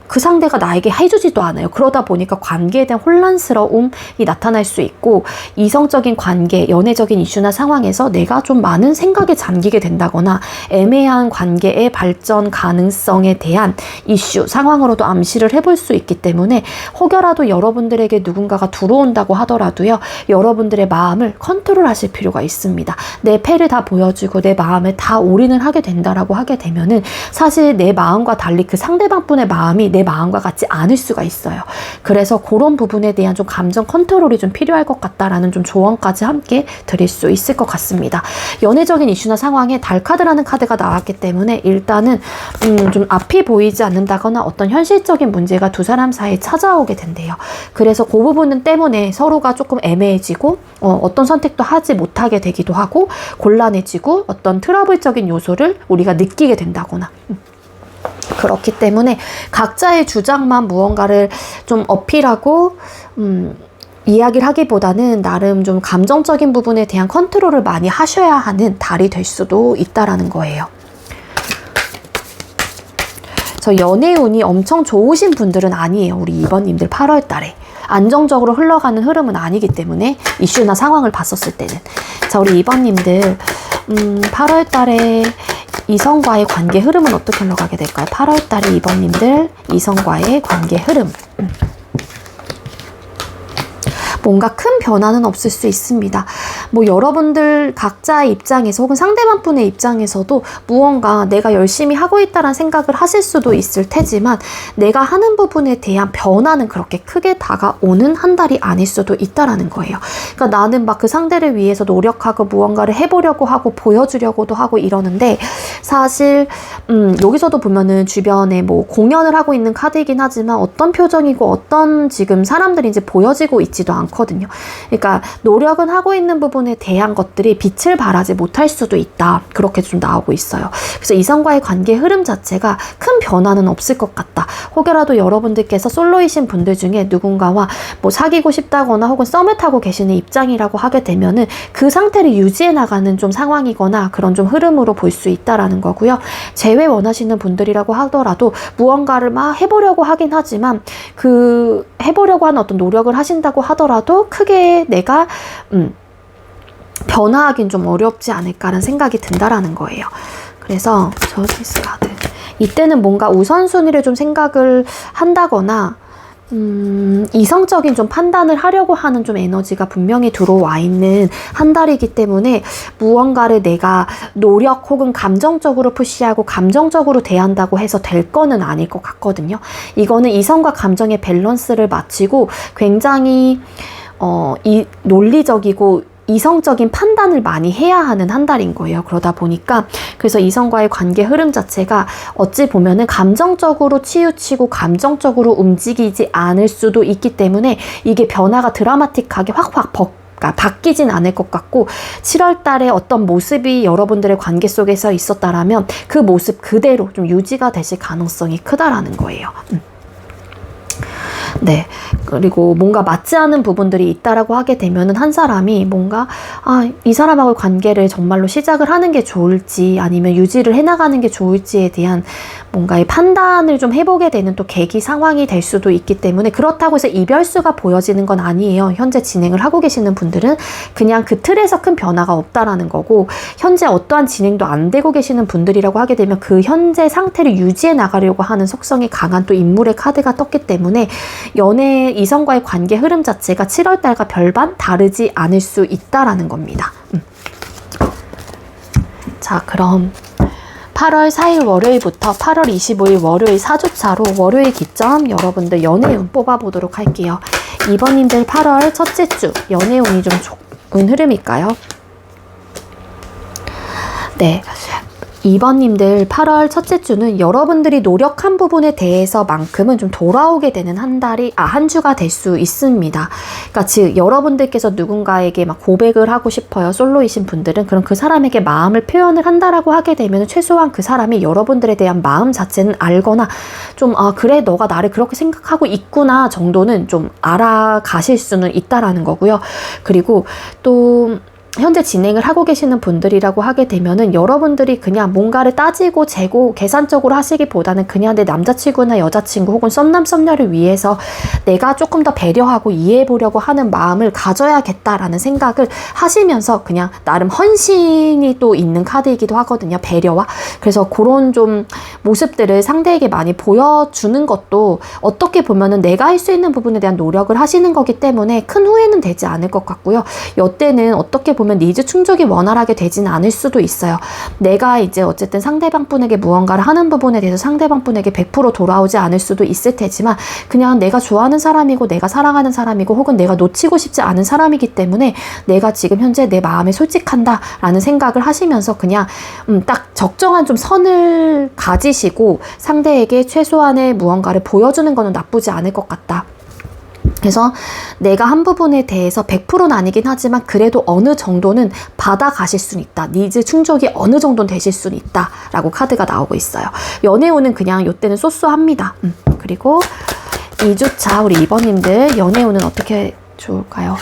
그 상대가 나에게 해주지도 않아요. 그러다 보니까 관계에 대한 혼란스러움이 나타날 수 있고 이성적인 관계, 연애적인 이슈나 상황에서 내가 좀 많은 생각에 잠기게 된다거나 애매한 관계의 발전 가능성에 대한 이슈, 상황으로도 암시를 해볼 수 있기 때문에 혹여라도 여러분들에게 누군가가 들어온다고 하더라도요, 여러분들의 마음을 컨트롤하실 필요가 있습니다. 내 패를 다 보여주고 내 마음을 다 올인을 하게 된다라고 하게 되면은 사실 내 마음과 달리 그 상대방분의 마음이 내 마음과 같지 않을 수가 있어요. 그래서 그런 부분에 대한 좀 감정 컨트롤이 좀 필요할 것 같다라는 좀 조언까지 함께 드릴 수 있을 것 같습니다. 연애적인 이슈나 상황에 달카드라는 카드가 나왔기 때문에 일단은 좀 앞이 보이지 않는다거나 어떤 현실적인 문제가 두 사람 사이에 찾아오게 된대요. 그래서 그 부분 때문에 서로가 조금 애매해지고 어떤 선택도 하지 못하게 되기도 하고 곤란해지고 어떤 트러블적인 요소를 우리가 느끼게 된다거나 그렇기 때문에 각자의 주장만 무언가를 좀 어필하고 이야기를 하기보다는 나름 좀 감정적인 부분에 대한 컨트롤을 많이 하셔야 하는 달이 될 수도 있다라는 거예요. 저 연애운이 엄청 좋으신 분들은 아니에요. 우리 2번님들 8월 달에. 안정적으로 흘러가는 흐름은 아니기 때문에 이슈나 상황을 봤었을 때는. 자, 우리 2번님들 8월 달에 이성과의 관계 흐름은 어떻게 흘러가게 될까요? 8월 달에 2번님들 이성과의 관계 흐름. 뭔가 큰 변화는 없을 수 있습니다. 뭐 여러분들 각자의 입장에서 혹은 상대방 분의 입장에서도 무언가 내가 열심히 하고 있다는 생각을 하실 수도 있을 테지만 내가 하는 부분에 대한 변화는 그렇게 크게 다가오는 한 달이 아닐 수도 있다라는 거예요. 그러니까 나는 막 그 상대를 위해서 노력하고 무언가를 해보려고 하고 보여주려고도 하고 이러는데 사실 여기서도 보면은 주변에 뭐 공연을 하고 있는 카드이긴 하지만 어떤 표정이고 어떤 지금 사람들이 이제 보여지고 있지도 않거든요. 그러니까 노력은 하고 있는 부분에 대한 것들이 빛을 발하지 못할 수도 있다. 그렇게 좀 나오고 있어요. 그래서 이성과의 관계 흐름 자체가 큰 변화는 없을 것 같다. 혹여라도 여러분들께서 솔로이신 분들 중에 누군가와 뭐 사귀고 싶다거나 혹은 썸을 타고 계시는 입장이라고 하게 되면은 그 상태를 유지해 나가는 좀 상황이거나 그런 좀 흐름으로 볼 수 있다라는 거고요. 재회 원하시는 분들이라고 하더라도 무언가를 막 해보려고 하긴 하지만 그 해보려고 하는 어떤 노력을 하신다고 하더라도 크게 내가 변화하긴 좀 어렵지 않을까라는 생각이 든다라는 거예요. 그래서 저스티스 카드 이때는 뭔가 우선순위를 좀 생각을 한다거나 이성적인 좀 판단을 하려고 하는 좀 에너지가 분명히 들어와 있는 한 달이기 때문에 무언가를 내가 노력 혹은 감정적으로 푸시하고 감정적으로 대한다고 해서 될 거는 아닐 것 같거든요. 이거는 이성과 감정의 밸런스를 맞추고 굉장히 논리적이고 이성적인 판단을 많이 해야 하는 한 달인 거예요. 그러다 보니까 그래서 이성과의 관계 흐름 자체가 어찌 보면은 감정적으로 치우치고 감정적으로 움직이지 않을 수도 있기 때문에 이게 변화가 드라마틱하게 확확 바뀌진 않을 것 같고 7월 달에 어떤 모습이 여러분들의 관계 속에서 있었다라면 그 모습 그대로 좀 유지가 되실 가능성이 크다라는 거예요. 네. 그리고 뭔가 맞지 않은 부분들이 있다라고 하게 되면은 한 사람이 뭔가 이 사람하고 관계를 정말로 시작을 하는 게 좋을지 아니면 유지를 해나가는 게 좋을지에 대한 뭔가의 판단을 좀 해보게 되는 또 계기 상황이 될 수도 있기 때문에 그렇다고 해서 이별수가 보여지는 건 아니에요. 현재 진행을 하고 계시는 분들은 그냥 그 틀에서 큰 변화가 없다라는 거고 현재 어떠한 진행도 안 되고 계시는 분들이라고 하게 되면 그 현재 상태를 유지해 나가려고 하는 속성이 강한 또 인물의 카드가 떴기 때문에 연애 이성과의 관계 흐름 자체가 7월 달과 별반 다르지 않을 수 있다라는 겁니다. 자, 그럼 8월 4일 월요일부터 8월 25일 월요일 4주차로 월요일 기점 여러분들 연애운 뽑아보도록 할게요. 2번님들 8월 첫째 주 연애운이 좀 좋은 흐름일까요? 네. 2번님들 8월 첫째 주는 여러분들이 노력한 부분에 대해서만큼은 좀 돌아오게 되는 한 주가 될 수 있습니다. 그러니까 즉 여러분들께서 누군가에게 막 고백을 하고 싶어요. 솔로이신 분들은 그럼 그 사람에게 마음을 표현을 한다라고 하게 되면 최소한 그 사람이 여러분들에 대한 마음 자체는 알거나 좀 그래 너가 나를 그렇게 생각하고 있구나 정도는 좀 알아가실 수는 있다라는 거고요. 그리고 또 현재 진행을 하고 계시는 분들이라고 하게 되면은 여러분들이 그냥 뭔가를 따지고 재고 계산적으로 하시기보다는 그냥 내 남자친구나 여자친구 혹은 썸남 썸녀를 위해서 내가 조금 더 배려하고 이해해 보려고 하는 마음을 가져야겠다라는 생각을 하시면서 그냥 나름 헌신이 또 있는 카드이기도 하거든요. 배려와. 그래서 그런 좀 모습들을 상대에게 많이 보여주는 것도 어떻게 보면은 내가 할 수 있는 부분에 대한 노력을 하시는 거기 때문에 큰 후회는 되지 않을 것 같고요. 이때는 어떻게 보면 니즈 충족이 원활하게 되지는 않을 수도 있어요. 내가 이제 어쨌든 상대방분에게 무언가를 하는 부분에 대해서 상대방분에게 100% 돌아오지 않을 수도 있을 테지만 그냥 내가 좋아하는 사람이고 내가 사랑하는 사람이고 혹은 내가 놓치고 싶지 않은 사람이기 때문에 내가 지금 현재 내 마음에 솔직한다 라는 생각을 하시면서 그냥 딱 적정한 좀 선을 가지시고 상대에게 최소한의 무언가를 보여주는 거는 나쁘지 않을 것 같다. 그래서 내가 한 부분에 대해서 100%는 아니긴 하지만 그래도 어느 정도는 받아가실 수는 있다. 니즈 충족이 어느 정도는 되실 수는 있다 라고 카드가 나오고 있어요. 연애운은 그냥 요때는 쏘쏘합니다. 그리고 2주차 우리 2번님들 연애운은 어떻게 좋을까요?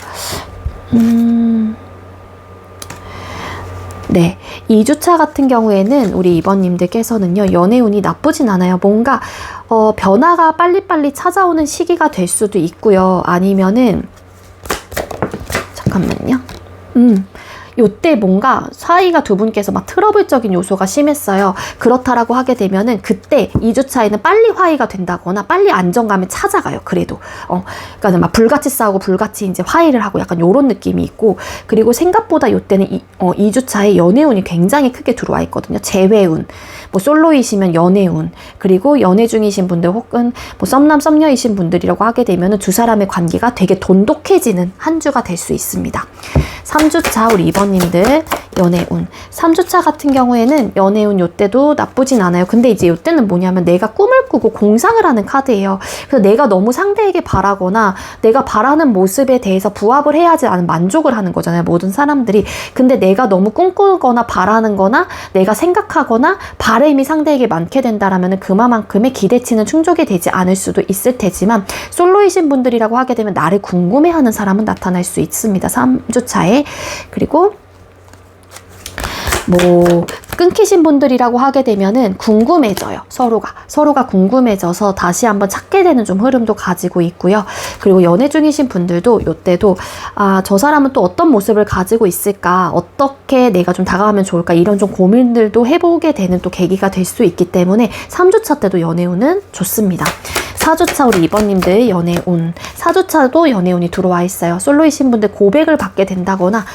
네, 2주차 같은 경우에는 우리 2번님들께서는요, 연애운이 나쁘진 않아요. 뭔가 변화가 빨리빨리 찾아오는 시기가 될 수도 있고요. 아니면은 잠깐만요. 요때 뭔가 사이가 두 분께서 막 트러블적인 요소가 심했어요. 그렇다라고 하게 되면은 그때 2주차에는 빨리 화해가 된다거나 빨리 안정감을 찾아가요. 그래도 그러니까 막 불같이 싸우고 불같이 이제 화해를 하고 약간 요런 느낌이 있고, 그리고 생각보다 요때는 2주차에 연애운이 굉장히 크게 들어와 있거든요. 재회운, 뭐 솔로이시면 연애운, 그리고 연애 중이신 분들 혹은 뭐 썸남 썸녀이신 분들이라고 하게 되면은 두 사람의 관계가 되게 돈독해지는 한 주가 될 수 있습니다. 3주차 우리 2번님들 연애운. 3주차 같은 경우에는 연애운 요때도 나쁘진 않아요. 근데 이제 요때는 뭐냐면 내가 꿈을 꾸고 공상을 하는 카드예요. 그래서 내가 너무 상대에게 바라거나 내가 바라는 모습에 대해서 부합을 해야 하지 않은 만족을 하는 거잖아요. 모든 사람들이. 근데 내가 너무 꿈꾸거나 바라는 거나 내가 생각하거나 바람이 상대에게 많게 된다라면 그만큼의 기대치는 충족이 되지 않을 수도 있을 테지만 솔로이신 분들이라고 하게 되면 나를 궁금해하는 사람은 나타날 수 있습니다. 3주차에. 그리고 뭐 끊기신 분들이라고 하게 되면은 궁금해져요. 서로가 궁금해져서 다시 한번 찾게 되는 좀 흐름도 가지고 있고요. 그리고 연애 중이신 분들도 요때도 저 사람은 또 어떤 모습을 가지고 있을까, 어떻게 내가 좀 다가가면 좋을까, 이런 좀 고민들도 해보게 되는 또 계기가 될 수 있기 때문에 3주차 때도 연애운은 좋습니다. 4주차 우리 2번님들 연애운. 4주차도 연애운이 들어와 있어요. 솔로이신 분들 고백을 받게 된다거나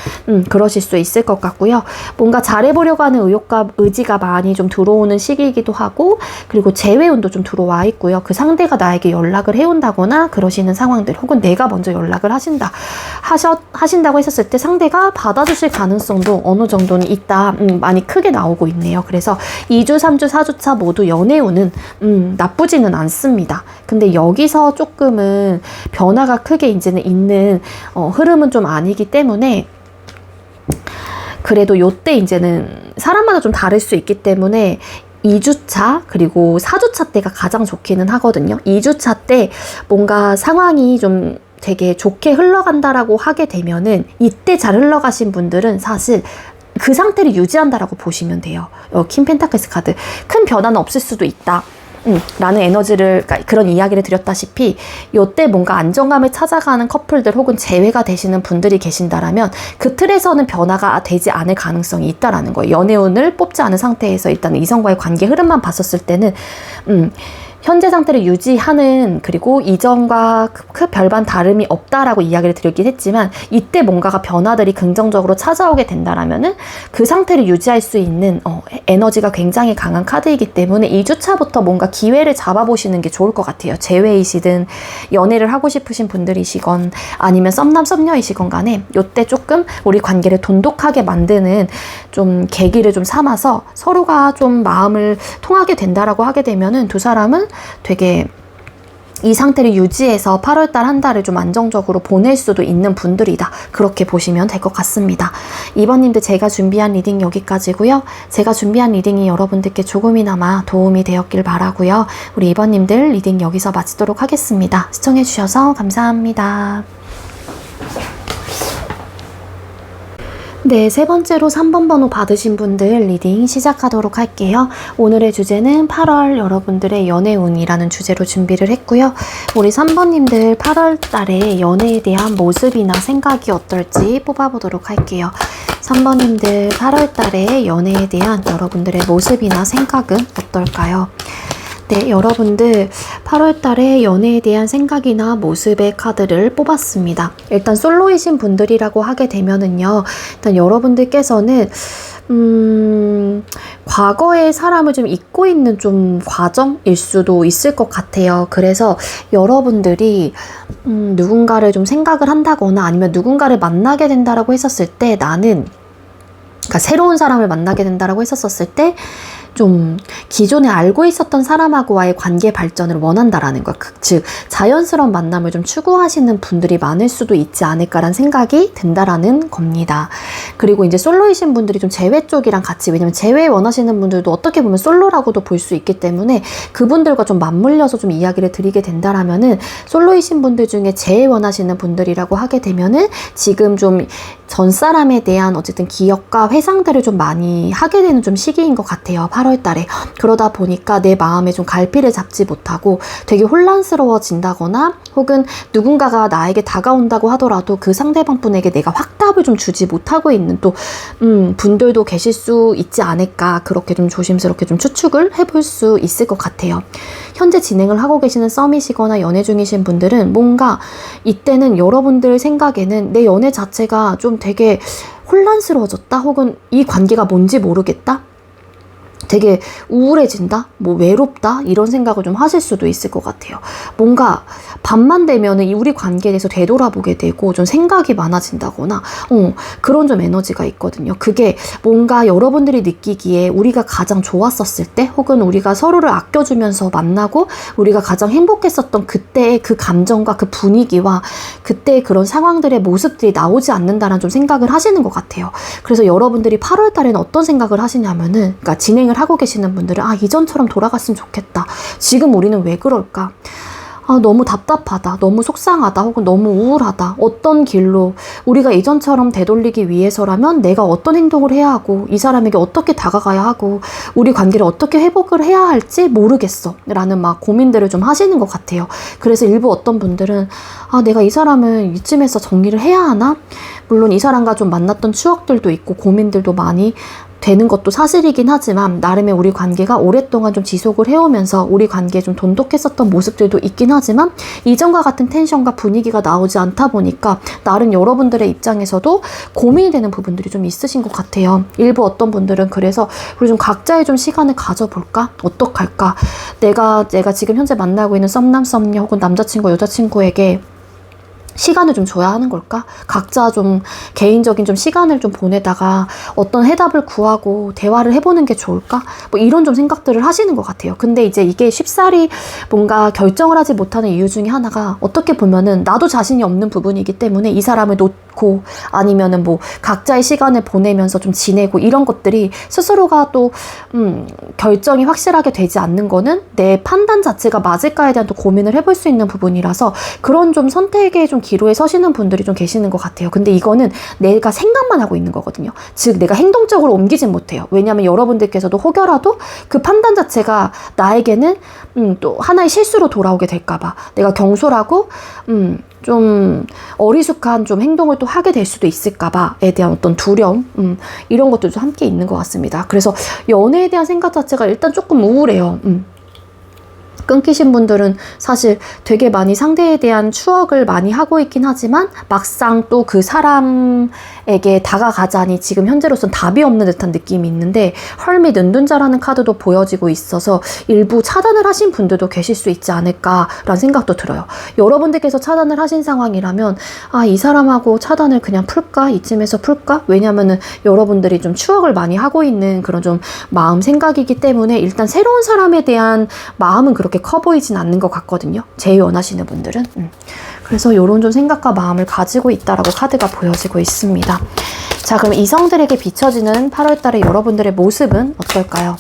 그러실 수 있을 것 같고요. 뭔가 잘해보려고 하는 의욕과 의지가 많이 좀 들어오는 시기이기도 하고, 그리고 재회운도 좀 들어와 있고요. 그 상대가 나에게 연락을 해온다거나 그러시는 상황들, 혹은 내가 먼저 연락을 하신다고 했었을 때 상대가 받아주실 가능성도 어느 정도는 있다. 많이 크게 나오고 있네요. 그래서 2주, 3주, 4주차 모두 연애운은 나쁘지는 않습니다. 근데 여기서 조금은 변화가 크게 이제는 있는 흐름은 좀 아니기 때문에, 그래도 요때 이제는 사람마다 좀 다를 수 있기 때문에 2주차 그리고 4주차 때가 가장 좋기는 하거든요. 2주차 때 뭔가 상황이 좀 되게 좋게 흘러간다라고 하게 되면은 이때 잘 흘러가신 분들은 사실 그 상태를 유지한다라고 보시면 돼요. 킹 펜타클스 카드. 큰 변화는 없을 수도 있다. 라는 에너지를, 그러니까 그런 이야기를 드렸다시피 요때 뭔가 안정감을 찾아가는 커플들 혹은 재회가 되시는 분들이 계신다라면 그 틀에서는 변화가 되지 않을 가능성이 있다라는 거예요. 연애운을 뽑지 않은 상태에서 일단 이성과의 관계 흐름만 봤었을 때는 현재 상태를 유지하는, 그리고 이전과 그 별반 다름이 없다라고 이야기를 드렸긴 했지만 이때 뭔가가 변화들이 긍정적으로 찾아오게 된다라면은 그 상태를 유지할 수 있는 에너지가 굉장히 강한 카드이기 때문에 2주차부터 뭔가 기회를 잡아보시는 게 좋을 것 같아요. 재회이시든 연애를 하고 싶으신 분들이시건 아니면 썸남 썸녀이시건 간에 요때 조금 우리 관계를 돈독하게 만드는 좀 계기를 좀 삼아서 서로가 좀 마음을 통하게 된다라고 하게 되면은 두 사람은 되게 이 상태를 유지해서 8월달 한 달을 좀 안정적으로 보낼 수도 있는 분들이다. 그렇게 보시면 될 것 같습니다. 2번님들 제가 준비한 리딩 여기까지고요. 제가 준비한 리딩이 여러분들께 조금이나마 도움이 되었길 바라고요. 우리 2번님들 리딩 여기서 마치도록 하겠습니다. 시청해주셔서 감사합니다. 네, 세 번째로 3번 번호 받으신 분들 리딩 시작하도록 할게요. 오늘의 주제는 8월 여러분들의 연애운이라는 주제로 준비를 했고요. 우리 3번님들 8월 달에 연애에 대한 모습이나 생각이 어떨지 뽑아보도록 할게요. 3번님들 8월 달에 연애에 대한 여러분들의 모습이나 생각은 어떨까요? 네, 여러분들 8월 달에 연애에 대한 생각이나 모습의 카드를 뽑았습니다. 일단 솔로이신 분들이라고 하게 되면은요, 일단 여러분들께서는 과거의 사람을 좀 잊고 있는 좀 과정일 수도 있을 것 같아요. 그래서 여러분들이 누군가를 좀 생각을 한다거나 아니면 누군가를 만나게 된다라고 했었을 때 나는, 그러니까 새로운 사람을 만나게 된다라고 했었을 때 좀 기존에 알고 있었던 사람하고와의 관계 발전을 원한다라는 것, 즉 자연스러운 만남을 좀 추구하시는 분들이 많을 수도 있지 않을까라는 생각이 든다라는 겁니다. 그리고 이제 솔로이신 분들이 좀 재회 쪽이랑 같이, 왜냐면 재회 원하시는 분들도 어떻게 보면 솔로라고도 볼 수 있기 때문에 그분들과 좀 맞물려서 좀 이야기를 드리게 된다라면은, 솔로이신 분들 중에 재회 원하시는 분들이라고 하게 되면은 지금 좀 전 사람에 대한 어쨌든 기억과 회상들을 좀 많이 하게 되는 좀 시기인 것 같아요. 8월 달에. 그러다 보니까 내 마음에 좀 갈피를 잡지 못하고 되게 혼란스러워진다거나, 혹은 누군가가 나에게 다가온다고 하더라도 그 상대방 분에게 내가 확답을 좀 주지 못하고 있는 또 분들도 계실 수 있지 않을까, 그렇게 좀 조심스럽게 좀 추측을 해볼 수 있을 것 같아요. 현재 진행을 하고 계시는 썸이시거나 연애 중이신 분들은 뭔가 이때는 여러분들 생각에는 내 연애 자체가 좀 되게 혼란스러워졌다, 혹은 이 관계가 뭔지 모르겠다, 되게 우울해진다, 뭐 외롭다, 이런 생각을 좀 하실 수도 있을 것 같아요. 뭔가 밤만 되면은 우리 관계에 대해서 되돌아보게 되고 좀 생각이 많아진다거나 그런 좀 에너지가 있거든요. 그게 뭔가 여러분들이 느끼기에 우리가 가장 좋았었을 때, 혹은 우리가 서로를 아껴주면서 만나고 우리가 가장 행복했었던 그때의 그 감정과 그 분위기와 그때의 그런 상황들의 모습들이 나오지 않는다는 좀 생각을 하시는 것 같아요. 그래서 여러분들이 8월 달에는 어떤 생각을 하시냐면은, 그러니까 진행을 하고 계시는 분들은 이전처럼 돌아갔으면 좋겠다. 지금 우리는 왜 그럴까? 너무 답답하다, 너무 속상하다, 혹은 너무 우울하다. 어떤 길로 우리가 이전처럼 되돌리기 위해서라면 내가 어떤 행동을 해야 하고, 이 사람에게 어떻게 다가가야 하고, 우리 관계를 어떻게 회복을 해야 할지 모르겠어 라는 막 고민들을 좀 하시는 것 같아요. 그래서 일부 어떤 분들은 내가 이 사람을 이쯤에서 정리를 해야 하나? 물론 이 사람과 좀 만났던 추억들도 있고 고민들도 많이 되는 것도 사실이긴 하지만, 나름의 우리 관계가 오랫동안 좀 지속을 해오면서 우리 관계에 좀 돈독했었던 모습들도 있긴 하지만, 이전과 같은 텐션과 분위기가 나오지 않다 보니까 나름 여러분들의 입장에서도 고민이 되는 부분들이 좀 있으신 것 같아요. 일부 어떤 분들은 그래서 우리 좀 각자의 좀 시간을 가져볼까? 어떡할까? 내가 지금 현재 만나고 있는 썸남 썸녀 혹은 남자친구 여자친구에게 시간을 좀 줘야 하는 걸까? 각자 좀 개인적인 좀 시간을 좀 보내다가 어떤 해답을 구하고 대화를 해보는 게 좋을까? 뭐 이런 좀 생각들을 하시는 것 같아요. 근데 이제 이게 쉽사리 뭔가 결정을 하지 못하는 이유 중에 하나가, 어떻게 보면은 나도 자신이 없는 부분이기 때문에 이 사람을 놓고 아니면은 뭐 각자의 시간을 보내면서 좀 지내고, 이런 것들이 스스로가 또 결정이 확실하게 되지 않는 거는 내 판단 자체가 맞을까에 대한 또 고민을 해볼 수 있는 부분이라서, 그런 좀 선택에 좀 기로에 서시는 분들이 좀 계시는 것 같아요. 근데 이거는 내가 생각만 하고 있는 거거든요. 즉 내가 행동적으로 옮기진 못해요. 왜냐하면 여러분들께서도 혹여라도 그 판단 자체가 나에게는 또 하나의 실수로 돌아오게 될까봐, 내가 경솔하고 좀 어리숙한 좀 행동을 또 하게 될 수도 있을까봐에 대한 어떤 두려움, 이런 것들도 함께 있는 것 같습니다. 그래서 연애에 대한 생각 자체가 일단 조금 우울해요. 끊기신 분들은 사실 되게 많이 상대에 대한 추억을 많이 하고 있긴 하지만, 막상 또 그 사람에게 다가가자니 지금 현재로선 답이 없는 듯한 느낌이 있는데, 헐밋 은둔자라는 카드도 보여지고 있어서 일부 차단을 하신 분들도 계실 수 있지 않을까라는 생각도 들어요. 여러분들께서 차단을 하신 상황이라면 이 사람하고 차단을 그냥 풀까? 이쯤에서 풀까? 왜냐면은 여러분들이 좀 추억을 많이 하고 있는 그런 좀 마음 생각이기 때문에, 일단 새로운 사람에 대한 마음은 그렇게 커 보이진 않는 것 같거든요. 제일 원하시는 분들은. 그래서 이런 좀 생각과 마음을 가지고 있다라고 카드가 보여지고 있습니다. 자, 그럼 이성들에게 비춰지는 8월달의 여러분들의 모습은 어떨까요?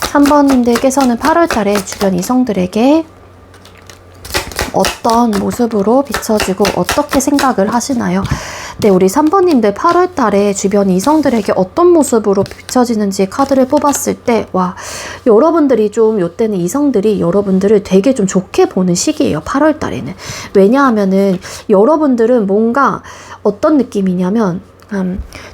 3번님들께서는 8월달에 주변 이성들에게 어떤 모습으로 비춰지고 어떻게 생각을 하시나요? 네, 우리 3번님들 8월 달에 주변 이성들에게 어떤 모습으로 비춰지는지 카드를 뽑았을 때, 여러분들이 좀 요때는 이성들이 여러분들을 되게 좀 좋게 보는 시기예요. 8월 달에는. 왜냐하면은 여러분들은 뭔가 어떤 느낌이냐면,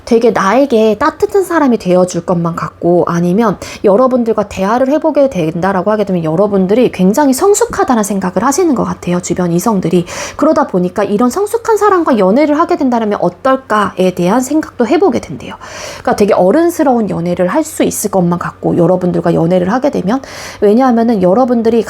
되게 나에게 따뜻한 사람이 되어줄 것만 같고, 아니면 여러분들과 대화를 해보게 된다라고 하게 되면 여러분들이 굉장히 성숙하다는 생각을 하시는 것 같아요. 주변 이성들이. 그러다 보니까 이런 성숙한 사람과 연애를 하게 된다면 어떨까에 대한 생각도 해보게 된대요. 그러니까 되게 어른스러운 연애를 할 수 있을 것만 같고, 여러분들과 연애를 하게 되면. 왜냐하면은 여러분들이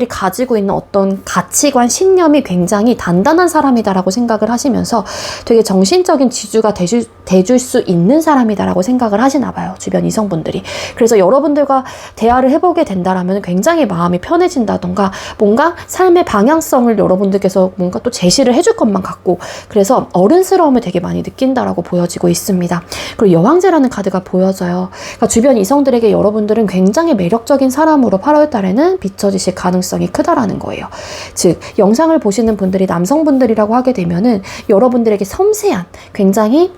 가지고 있는 어떤 가치관, 신념이 굉장히 단단한 사람이다라고 생각을 하시면서 되게 정신적인 지주가 돼줄 수 있는 사람이다라고 생각을 하시나 봐요. 주변 이성분들이. 그래서 여러분들과 대화를 해보게 된다라면 굉장히 마음이 편해진다던가 뭔가 삶의 방향성을 여러분들께서 뭔가 또 제시를 해줄 것만 같고, 그래서 어른스러움을 되게 많이 느낀다라고 보여지고 있습니다. 그리고 여왕제라는 카드가 보여져요. 그러니까 주변 이성들에게 여러분들은 굉장히 매력적인 사람으로 8월 달에는 비춰지실 가능성이 크다라는 거예요. 즉, 영상을 보시는 분들이 남성분들이라고 하게 되면은 여러분들에게 섬세한, 굉장히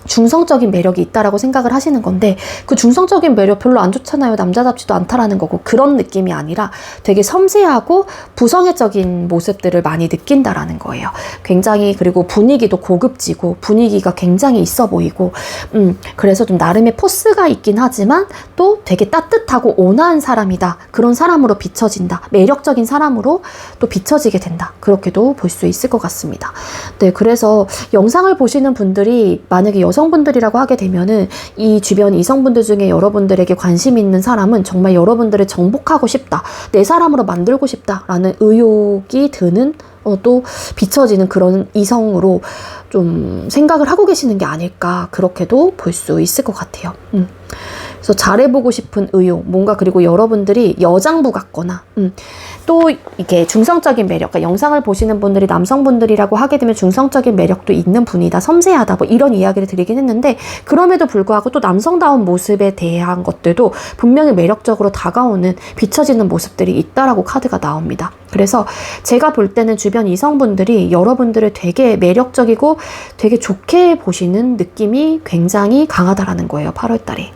중성적인 매력이 있다라고 생각을 하시는 건데, 그 중성적인 매력 별로 안 좋잖아요. 남자답지도 않다라는 거고, 그런 느낌이 아니라 되게 섬세하고 부성애적인 모습들을 많이 느낀다라는 거예요. 굉장히, 그리고 분위기도 고급지고 분위기가 굉장히 있어 보이고, 그래서 좀 나름의 포스가 있긴 하지만 또 되게 따뜻하고 온화한 사람이다. 그런 사람으로 비춰진다. 매력적인 사람으로 또 비춰지게 된다. 그렇게도 볼 수 있을 것 같습니다. 네, 그래서 영상을 보시는 분들이 만약에 여성분들이라고 하게 되면은 이 주변 이성분들 중에 여러분들에게 관심 있는 사람은 정말 여러분들을 정복하고 싶다, 내 사람으로 만들고 싶다라는 의욕이 드는, 또 비춰지는 그런 이성으로 좀 생각을 하고 계시는 게 아닐까, 그렇게도 볼 수 있을 것 같아요. 그래서 잘해보고 싶은 의욕, 뭔가, 그리고 여러분들이 여장부 같거나, 또 이게 중성적인 매력, 그러니까 영상을 보시는 분들이 남성분들이라고 하게 되면 중성적인 매력도 있는 분이다, 섬세하다, 뭐 이런 이야기를 드리긴 했는데, 그럼에도 불구하고 또 남성다운 모습에 대한 것들도 분명히 매력적으로 다가오는, 비춰지는 모습들이 있다라고 카드가 나옵니다. 그래서 제가 볼 때는 주변 이성분들이 여러분들을 되게 매력적이고 되게 좋게 보시는 느낌이 굉장히 강하다라는 거예요, 8월달에.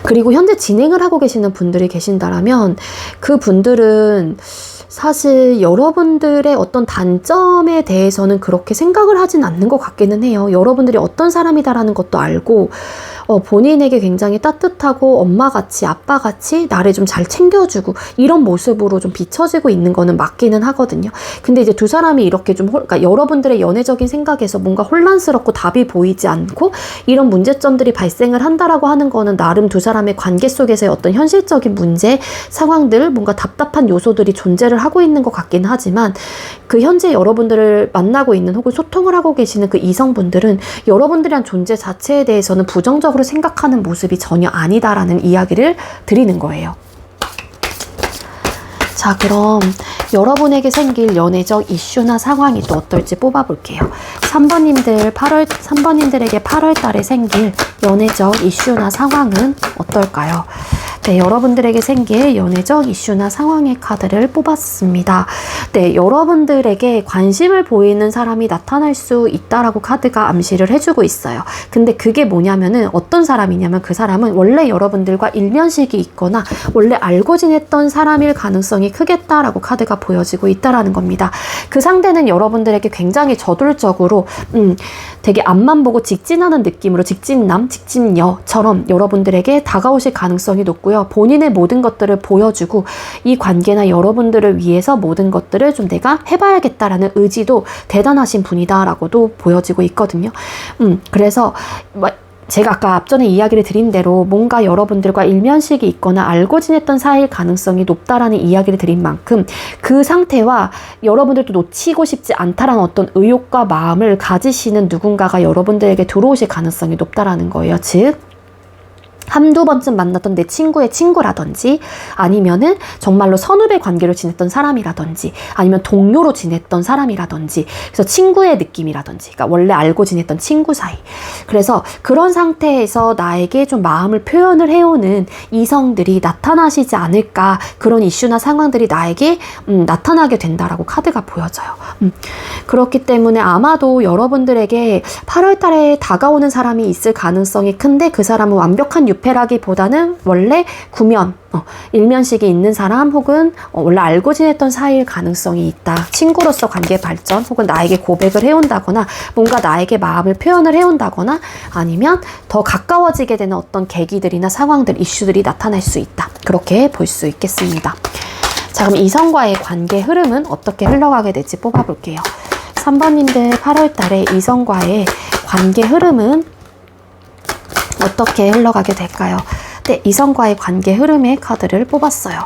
그리고 현재 진행을 하고 계시는 분들이 계신다라면 그 분들은 사실 여러분들의 어떤 단점에 대해서는 그렇게 생각을 하진 않는 것 같기는 해요. 여러분들이 어떤 사람이다라는 것도 알고, 본인에게 굉장히 따뜻하고 엄마같이, 아빠같이 나를 좀 잘 챙겨주고 이런 모습으로 좀 비춰지고 있는 거는 맞기는 하거든요. 근데 이제 두 사람이 이렇게 좀 그러니까 여러분들의 연애적인 생각에서 뭔가 혼란스럽고 답이 보이지 않고 이런 문제점들이 발생을 한다라고 하는 거는 나름 두 사람의 관계 속에서의 어떤 현실적인 문제, 상황들, 뭔가 답답한 요소들이 존재를 하고 있는 것 같긴 하지만, 그 현재 여러분들을 만나고 있는 혹은 소통을 하고 계시는 그 이성분들은 여러분들이란 존재 자체에 대해서는 부정적으로 생각하는 모습이 전혀 아니다라는 이야기를 드리는 거예요. 자, 그럼 여러분에게 생길 연애적 이슈나 상황이 또 어떨지 뽑아볼게요. 3번님들에게 8월 달에 생길 연애적 이슈나 상황은 어떨까요? 네, 여러분들에게 생길 연애적 이슈나 상황의 카드를 뽑았습니다. 네, 여러분들에게 관심을 보이는 사람이 나타날 수 있다라고 카드가 암시를 해주고 있어요. 근데 그게 뭐냐면은, 어떤 사람이냐면 그 사람은 원래 여러분들과 일면식이 있거나 원래 알고 지냈던 사람일 가능성이 크겠다라고 카드가 보여지고 있다라는 겁니다. 그 상대는 여러분들에게 굉장히 저돌적으로 되게 앞만 보고 직진하는 느낌으로 직진남, 직진녀처럼 여러분들에게 다가오실 가능성이 높고요. 본인의 모든 것들을 보여주고 이 관계나 여러분들을 위해서 모든 것들을 좀 내가 해봐야겠다라는 의지도 대단하신 분이다라고도 보여지고 있거든요. 그래서 제가 아까 앞전에 이야기를 드린 대로 뭔가 여러분들과 일면식이 있거나 알고 지냈던 사이일 가능성이 높다라는 이야기를 드린 만큼, 그 상태와 여러분들도 놓치고 싶지 않다라는 어떤 의욕과 마음을 가지시는 누군가가 여러분들에게 들어오실 가능성이 높다라는 거예요. 즉, 한두 번쯤 만났던 내 친구의 친구라든지, 아니면은 정말로 선후배 관계로 지냈던 사람이라든지, 아니면 동료로 지냈던 사람이라든지, 그래서 친구의 느낌이라든지, 그러니까 원래 알고 지냈던 친구 사이. 그래서 그런 상태에서 나에게 좀 마음을 표현을 해오는 이성들이 나타나시지 않을까, 그런 이슈나 상황들이 나에게 나타나게 된다라고 카드가 보여져요. 그렇기 때문에 아마도 여러분들에게 8월 달에 다가오는 사람이 있을 가능성이 큰데, 그 사람은 완벽한 6회라기보다는 원래 구면, 일면식이 있는 사람 혹은 원래 알고 지냈던 사이일 가능성이 있다. 친구로서 관계 발전 혹은 나에게 고백을 해온다거나 뭔가 나에게 마음을 표현을 해온다거나 아니면 더 가까워지게 되는 어떤 계기들이나 상황들, 이슈들이 나타날 수 있다. 그렇게 볼 수 있겠습니다. 자, 그럼 이성과의 관계 흐름은 어떻게 흘러가게 될지 뽑아볼게요. 3번님들 8월 달에 이성과의 관계 흐름은 어떻게 흘러가게 될까요? 네, 이성과의 관계 흐름의 카드를 뽑았어요.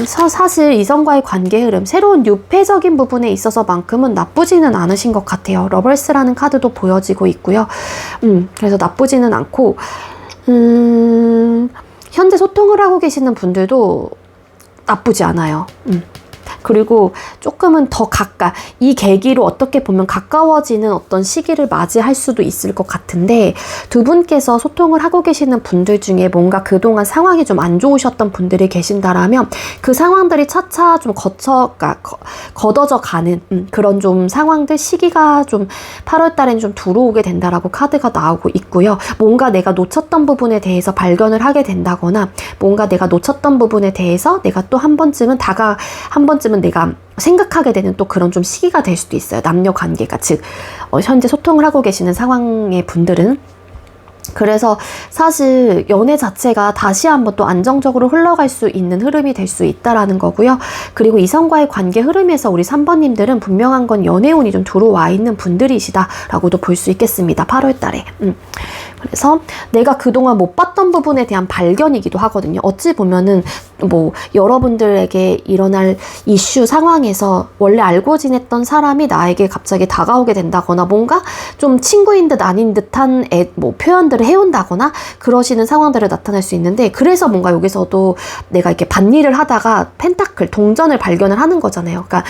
사실 이성과의 관계 흐름, 새로운 유폐적인 부분에 있어서만큼은 나쁘지는 않으신 것 같아요. 러벌스라는 카드도 보여지고 있고요. 그래서 나쁘지는 않고, 현재 소통을 하고 계시는 분들도 나쁘지 않아요. 그리고 조금은 더 이 계기로 어떻게 보면 가까워지는 어떤 시기를 맞이할 수도 있을 것 같은데, 두 분께서 소통을 하고 계시는 분들 중에 뭔가 그동안 상황이 좀 안 좋으셨던 분들이 계신다라면 그 상황들이 차차 좀 걷어져 가는 그런 좀 상황들, 시기가 좀 8월 달엔 좀 들어오게 된다라고 카드가 나오고 있고요. 뭔가 내가 놓쳤던 부분에 대해서 발견을 하게 된다거나 뭔가 내가 놓쳤던 부분에 대해서 내가 또 한 번쯤은 내가 생각하게 되는 또 그런 좀 시기가 될 수도 있어요. 남녀 관계가, 즉 현재 소통을 하고 계시는 상황의 분들은. 그래서 사실 연애 자체가 다시 한번 또 안정적으로 흘러갈 수 있는 흐름이 될 수 있다라는 거고요. 그리고 이성과의 관계 흐름에서 우리 3번님들은 분명한 건 연애운이 좀 들어와 있는 분들이시다라고도 볼 수 있겠습니다. 8월 달에. 그래서 내가 그동안 못 봤던 부분에 대한 발견이기도 하거든요. 어찌 보면은 뭐 여러분들에게 일어날 이슈 상황에서 원래 알고 지냈던 사람이 나에게 갑자기 다가오게 된다거나 뭔가 좀 친구인 듯 아닌 듯한 표현들을 해온다거나 그러시는 상황들을 나타낼 수 있는데, 그래서 뭔가 여기서도 내가 이렇게 밭일을 하다가 펜타클, 동전을 발견을 하는 거잖아요. 그러니까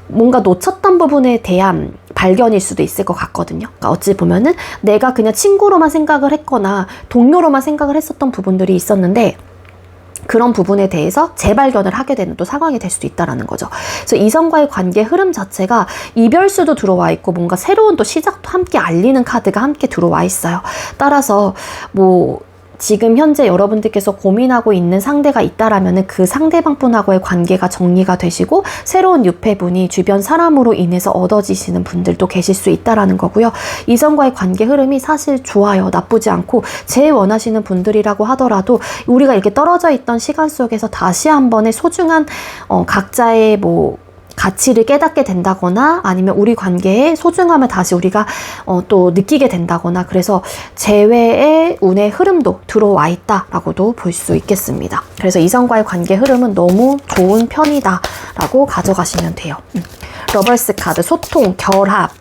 뭔가 놓쳤던 부분에 대한 발견일 수도 있을 것 같거든요. 그러니까 어찌 보면은 내가 그냥 친구로만 생각을 했거나 동료로만 생각을 했었던 부분들이 있었는데 그런 부분에 대해서 재발견을 하게 되는 또 상황이 될 수도 있다라는 거죠. 그래서 이성과의 관계 흐름 자체가 이별수도 들어와 있고 뭔가 새로운 또 시작도 함께 알리는 카드가 함께 들어와 있어요. 따라서 지금 현재 여러분들께서 고민하고 있는 상대가 있다라면은 그 상대방분하고의 관계가 정리가 되시고 새로운 유폐분이 주변 사람으로 인해서 얻어지시는 분들도 계실 수 있다라는 거고요. 이성과의 관계 흐름이 사실 좋아요. 나쁘지 않고, 제일 원하시는 분들이라고 하더라도 우리가 이렇게 떨어져 있던 시간 속에서 다시 한 번의 소중한 각자의 가치를 깨닫게 된다거나 아니면 우리 관계의 소중함을 다시 우리가 또 느끼게 된다거나, 그래서 재회의 운의 흐름도 들어와 있다라고도 볼 수 있겠습니다. 그래서 이성과의 관계 흐름은 너무 좋은 편이다 라고 가져가시면 돼요. 러벌스 카드, 소통, 결합,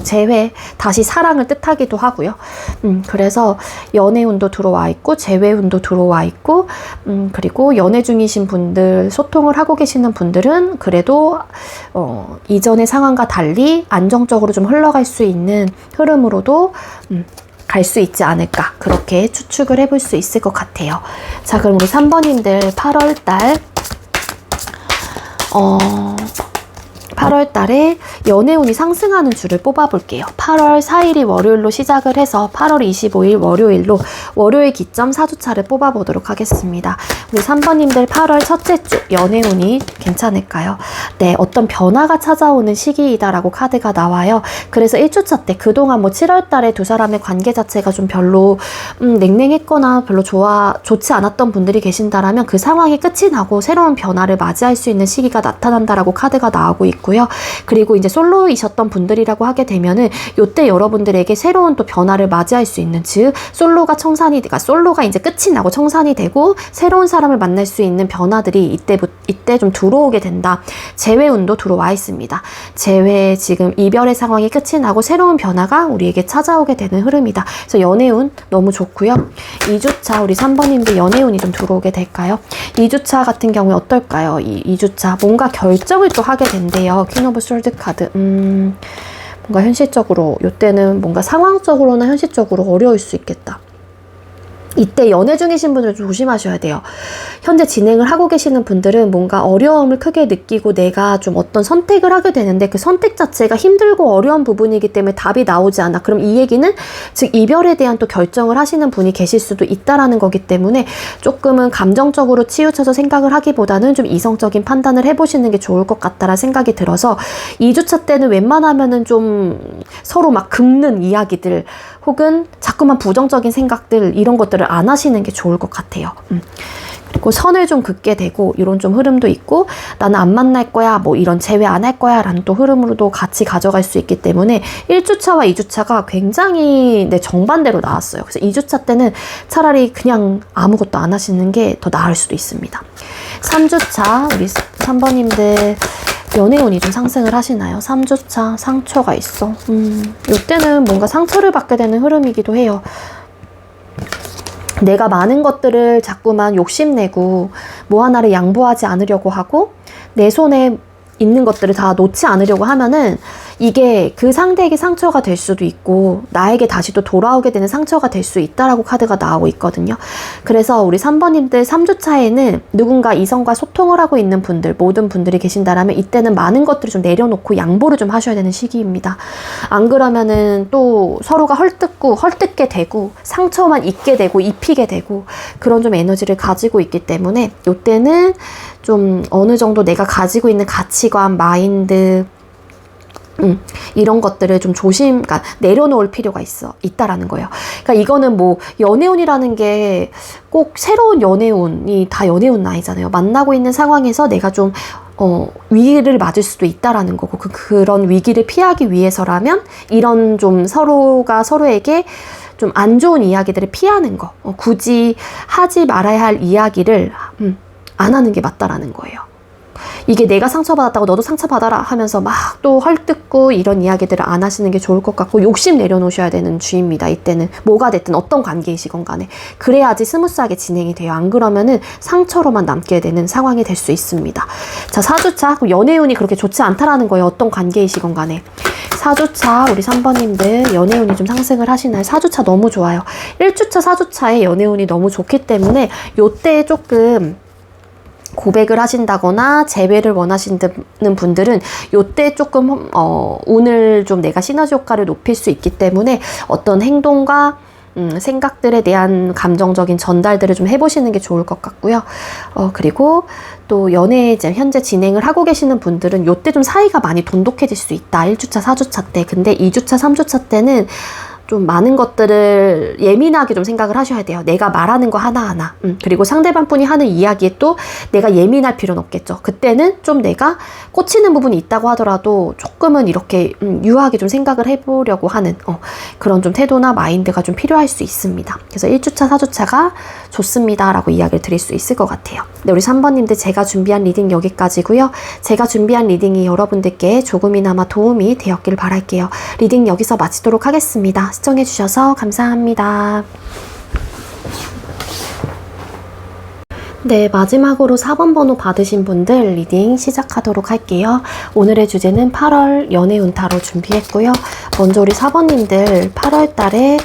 재회, 다시 사랑을 뜻하기도 하고요. 그래서 연애운도 들어와 있고, 재회운도 들어와 있고, 그리고 연애 중이신 분들, 소통을 하고 계시는 분들은 그래도, 이전의 상황과 달리 안정적으로 좀 흘러갈 수 있는 흐름으로도, 갈 수 있지 않을까. 그렇게 추측을 해볼 수 있을 것 같아요. 자, 그럼 우리 3번님들 8월 달, 8월 달에 연애운이 상승하는 주를 뽑아볼게요. 8월 4일이 월요일로 시작을 해서 8월 25일 월요일로 월요일 기점 4주차를 뽑아보도록 하겠습니다. 우리 3번님들 8월 첫째 주 연애운이 괜찮을까요? 네, 어떤 변화가 찾아오는 시기이다라고 카드가 나와요. 그래서 1주차 때 그동안 7월 달에 두 사람의 관계 자체가 좀 별로 냉랭했거나 별로 좋지 않았던 분들이 계신다라면 그 상황이 끝이 나고 새로운 변화를 맞이할 수 있는 시기가 나타난다라고 카드가 나오고 있고요. 그리고 이제 솔로이셨던 분들이라고 하게 되면은 요때 여러분들에게 새로운 또 변화를 맞이할 수 있는, 즉 솔로가 이제 끝이 나고 청산이 되고 새로운 사람을 만날 수 있는 변화들이 이때 좀 들어오게 된다. 재회운도 들어와 있습니다. 재회, 지금 이별의 상황이 끝이 나고 새로운 변화가 우리에게 찾아오게 되는 흐름이다. 그래서 연애운 너무 좋고요. 2주차 우리 3번님들 연애운이 좀 들어오게 될까요? 2주차 같은 경우에 어떨까요? 2주차 뭔가 결정을 또 하게 된대요. 퀸 오브 솔드 카드. 뭔가 현실적으로, 이때는 뭔가 상황적으로나 현실적으로 어려울 수 있겠다. 이때 연애 중이신 분들은 좀 조심하셔야 돼요. 현재 진행을 하고 계시는 분들은 뭔가 어려움을 크게 느끼고 내가 좀 어떤 선택을 하게 되는데 그 선택 자체가 힘들고 어려운 부분이기 때문에 답이 나오지 않아. 그럼 이 얘기는 즉 이별에 대한 또 결정을 하시는 분이 계실 수도 있다라는 거기 때문에 조금은 감정적으로 치우쳐서 생각을 하기보다는 좀 이성적인 판단을 해보시는 게 좋을 것 같다라는 생각이 들어서 2주차 때는 웬만하면은 좀 서로 막 긁는 이야기들 혹은 자꾸만 부정적인 생각들 이런 것들을 안 하시는 게 좋을 것 같아요. 그리고 선을 좀 긋게 되고 이런 좀 흐름도 있고 나는 안 만날 거야 뭐 이런 제외 안 할 거야 라는 또 흐름으로도 같이 가져갈 수 있기 때문에 1주차와 2주차가 굉장히 정반대로 나왔어요. 그래서 2주차 때는 차라리 그냥 아무것도 안 하시는 게 더 나을 수도 있습니다. 3주차 우리 3번님들 연애운이 좀 상승을 하시나요? 3주차 상처가 있어. 이때는 뭔가 상처를 받게 되는 흐름이기도 해요. 내가 많은 것들을 자꾸만 욕심내고 뭐 하나를 양보하지 않으려고 하고 내 손에 있는 것들을 다 놓지 않으려고 하면은 이게 그 상대에게 상처가 될 수도 있고 나에게 다시 또 돌아오게 되는 상처가 될 수 있다라고 카드가 나오고 있거든요. 그래서 우리 3번님들 3주차에는 누군가 이성과 소통을 하고 있는 분들, 모든 분들이 계신다라면 이때는 많은 것들을 좀 내려놓고 양보를 좀 하셔야 되는 시기입니다. 안 그러면은 또 서로가 헐뜯게 되고 상처만 입게 되고 입히게 되고 그런 좀 에너지를 가지고 있기 때문에 이때는 좀 어느 정도 내가 가지고 있는 가치관, 마인드 이런 것들을 좀 그러니까 내려놓을 필요가 있다라는 거예요. 그러니까 이거는 뭐 연애운이라는 게 꼭 새로운 연애운이 다 연애운은 아니잖아요. 만나고 있는 상황에서 내가 좀 위기를 맞을 수도 있다라는 거고 그런 위기를 피하기 위해서라면 이런 좀 서로가 서로에게 좀 안 좋은 이야기들을 피하는 거 굳이 하지 말아야 할 이야기를 안 하는 게 맞다라는 거예요. 이게 내가 상처받았다고 너도 상처받아라 하면서 막 또 헐뜯고 이런 이야기들을 안 하시는 게 좋을 것 같고 욕심 내려놓으셔야 되는 주입니다. 이때는 뭐가 됐든 어떤 관계이시건 간에 그래야지 스무스하게 진행이 돼요. 안 그러면은 상처로만 남게 되는 상황이 될 수 있습니다. 자 4주차 연애운이 그렇게 좋지 않다라는 거예요. 어떤 관계이시건 간에 4주차 우리 3번님들 연애운이 좀 상승을 하시나요? 4주차 너무 좋아요. 1주차 4주차에 연애운이 너무 좋기 때문에 요때 조금 고백을 하신다거나 재회를 원하시는 분들은 요때 조금 운을 좀 내가 시너지 효과를 높일 수 있기 때문에 어떤 행동과 생각들에 대한 감정적인 전달들을 좀 해보시는 게 좋을 것 같고요. 그리고 또 연애 현재 진행을 하고 계시는 분들은 요때 좀 사이가 많이 돈독해질 수 있다. 1주차, 4주차 때. 근데 2주차, 3주차 때는 좀 많은 것들을 예민하게 좀 생각을 하셔야 돼요. 내가 말하는 거 하나하나. 그리고 상대방 분이 하는 이야기에 또 내가 예민할 필요는 없겠죠. 그때는 좀 내가 꽂히는 부분이 있다고 하더라도 조금은 이렇게 유하게 좀 생각을 해보려고 하는 그런 좀 태도나 마인드가 좀 필요할 수 있습니다. 그래서 1주차, 4주차가 좋습니다. 라고 이야기를 드릴 수 있을 것 같아요. 네, 우리 3번님들 제가 준비한 리딩 여기까지고요. 제가 준비한 리딩이 여러분들께 조금이나마 도움이 되었길 바랄게요. 리딩 여기서 마치도록 하겠습니다. 시청해주셔서 감사합니다. 네, 마지막으로 4번 번호 받으신 분들 리딩 시작하도록 할게요. 오늘의 주제는 8월 연애운 타로 준비했고요. 먼저 우리 4번님들 8월 달에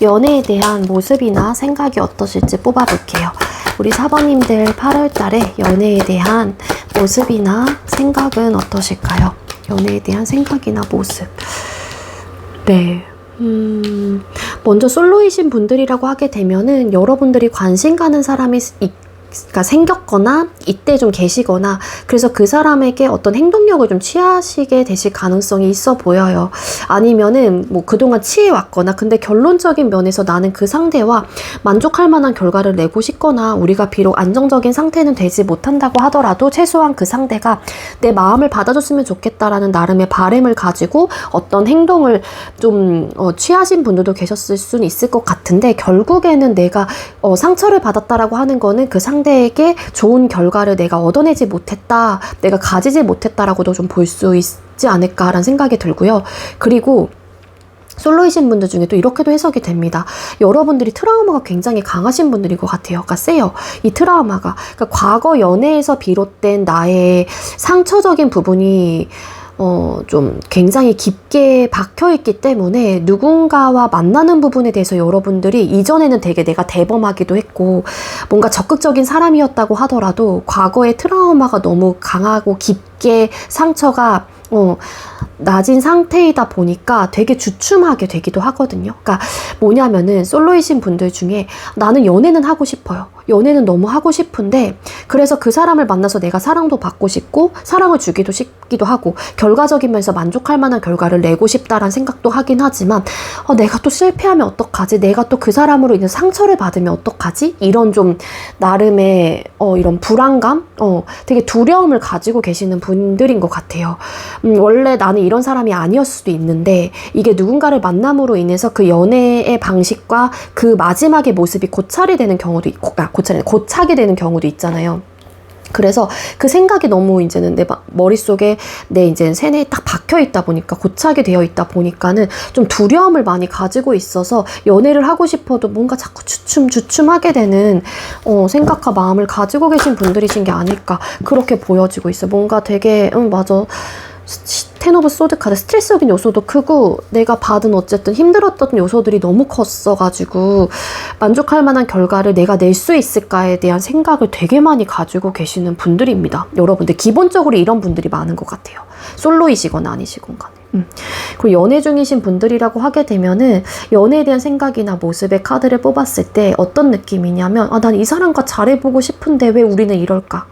연애에 대한 모습이나 생각이 어떠실지 뽑아볼게요. 우리 4번님들 8월 달에 연애에 대한 모습이나 생각은 어떠실까요? 연애에 대한 생각이나 모습. 네. 먼저 솔로이신 분들이라고 하게 되면은 여러분들이 관심 가는 사람이 생겼거나 이때 좀 계시거나 그래서 그 사람에게 어떤 행동력을 좀 취하시게 되실 가능성이 있어 보여요. 아니면은 뭐 그동안 취해왔거나 근데 결론적인 면에서 나는 그 상대와 만족할 만한 결과를 내고 싶거나 우리가 비록 안정적인 상태는 되지 못한다고 하더라도 최소한 그 상대가 내 마음을 받아줬으면 좋겠다라는 나름의 바람을 가지고 어떤 행동을 좀 취하신 분들도 계셨을 수는 있을 것 같은데 결국에는 내가 상처를 받았다라고 하는 거는 그 상대에게 좋은 결과를 내가 얻어내지 못했다, 내가 가지지 못했다라고도 좀 볼 수 있지 않을까라는 생각이 들고요. 그리고 솔로이신 분들 중에 또 이렇게도 해석이 됩니다. 여러분들이 트라우마가 굉장히 강하신 분들인 것 같아요. 그러니까 세요. 이 트라우마가. 그러니까 과거 연애에서 비롯된 나의 상처적인 부분이 좀 굉장히 깊게 박혀있기 때문에 누군가와 만나는 부분에 대해서 여러분들이 이전에는 되게 내가 대범하기도 했고 뭔가 적극적인 사람이었다고 하더라도 과거의 트라우마가 너무 강하고 깊게 상처가 낮은 상태이다 보니까 되게 주춤하게 되기도 하거든요. 그러니까 뭐냐면은 솔로이신 분들 중에 나는 연애는 하고 싶어요. 연애는 너무 하고 싶은데 그래서 그 사람을 만나서 내가 사랑도 받고 싶고 사랑을 주기도 싶기도 하고 결과적인 면에서 만족할 만한 결과를 내고 싶다라는 생각도 하긴 하지만 내가 또 실패하면 어떡하지? 내가 또 그 사람으로 인해 상처를 받으면 어떡하지? 이런 좀 나름의 이런 불안감? 되게 두려움을 가지고 계시는 분들인 것 같아요. 원래 나는 이런 사람이 아니었을 수도 있는데 이게 누군가를 만남으로 인해서 그 연애의 방식과 그 마지막의 모습이 고찰이 되는 경우도 있고 고착이 되는 경우도 있잖아요. 그래서 그 생각이 너무 이제는 내 머릿속에 내 이제 세뇌에 딱 박혀 있다 보니까 고착이 되어 있다 보니까는 좀 두려움을 많이 가지고 있어서 연애를 하고 싶어도 뭔가 자꾸 주춤하게 되는 생각과 마음을 가지고 계신 분들이신 게 아닐까 그렇게 보여지고 있어요. 뭔가 되게 맞아. 텐 오브 소드 카드 스트레스적인 요소도 크고 내가 받은 어쨌든 힘들었던 요소들이 너무 컸어가지고 만족할 만한 결과를 내가 낼 수 있을까에 대한 생각을 되게 많이 가지고 계시는 분들입니다. 여러분들 기본적으로 이런 분들이 많은 것 같아요. 솔로이시거나 아니시건 간에. 그리고 연애 중이신 분들이라고 하게 되면은 연애에 대한 생각이나 모습의 카드를 뽑았을 때 어떤 느낌이냐면 난 이 사람과 잘해보고 싶은데 왜 우리는 이럴까?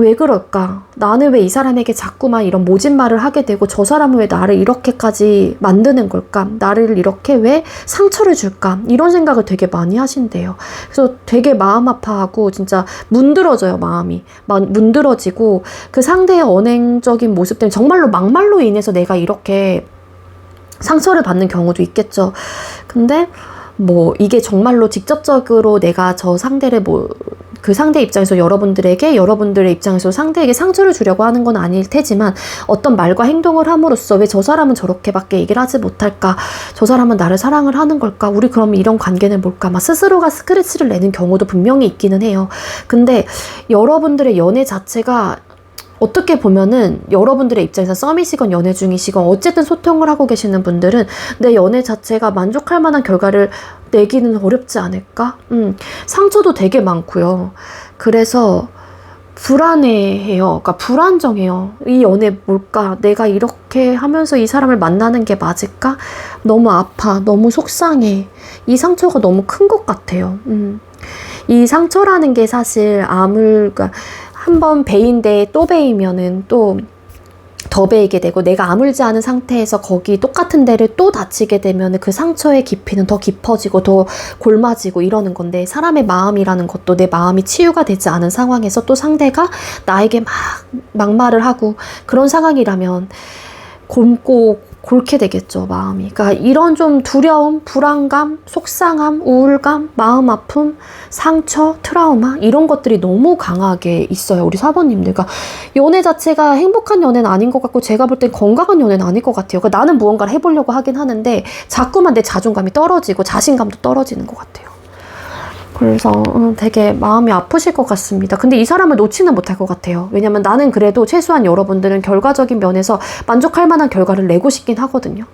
왜 그럴까? 나는 왜 이 사람에게 자꾸만 이런 모진 말을 하게 되고 저 사람은 왜 나를 이렇게까지 만드는 걸까? 나를 이렇게 왜 상처를 줄까? 이런 생각을 되게 많이 하신대요. 그래서 되게 마음 아파하고 진짜 문드러져요, 마음이. 문드러지고 그 상대의 언행적인 모습 때문에 정말로 막말로 인해서 내가 이렇게 상처를 받는 경우도 있겠죠. 근데 이게 정말로 직접적으로 내가 저 상대를 그 상대 입장에서 여러분들의 입장에서 상대에게 상처를 주려고 하는 건 아닐 테지만 어떤 말과 행동을 함으로써 왜 저 사람은 저렇게밖에 얘기를 하지 못할까? 저 사람은 나를 사랑을 하는 걸까? 우리 그럼 이런 관계는 뭘까? 막 스스로가 스크래치를 내는 경우도 분명히 있기는 해요. 근데 여러분들의 연애 자체가 어떻게 보면은 여러분들의 입장에서 썸이시건 연애 중이시건 어쨌든 소통을 하고 계시는 분들은 내 연애 자체가 만족할 만한 결과를 내기는 어렵지 않을까? 상처도 되게 많고요. 그래서 불안해해요. 그러니까 불안정해요. 이 연애 뭘까? 내가 이렇게 하면서 이 사람을 만나는 게 맞을까? 너무 아파. 너무 속상해. 이 상처가 너무 큰 것 같아요. 이 상처라는 게 사실 그러니까 한번 베인데 또 베이면은 또 더 베이게 되고 내가 아물지 않은 상태에서 거기 똑같은 데를 또 다치게 되면 그 상처의 깊이는 더 깊어지고 더 골마지고 이러는 건데 사람의 마음이라는 것도 내 마음이 치유가 되지 않은 상황에서 또 상대가 나에게 막말을 하고 그런 상황이라면 골게 되겠죠, 마음이. 그러니까 이런 좀 두려움, 불안감, 속상함, 우울감, 마음 아픔, 상처, 트라우마 이런 것들이 너무 강하게 있어요, 우리 사번님들. 그러니까 연애 자체가 행복한 연애는 아닌 것 같고 제가 볼 땐 건강한 연애는 아닐 것 같아요. 그러니까 나는 무언가를 해보려고 하긴 하는데 자꾸만 내 자존감이 떨어지고 자신감도 떨어지는 것 같아요. 그래서 되게 마음이 아프실 것 같습니다. 근데 이 사람을 놓지는 못할 것 같아요. 왜냐면 나는 그래도 최소한 여러분들은 결과적인 면에서 만족할 만한 결과를 내고 싶긴 하거든요.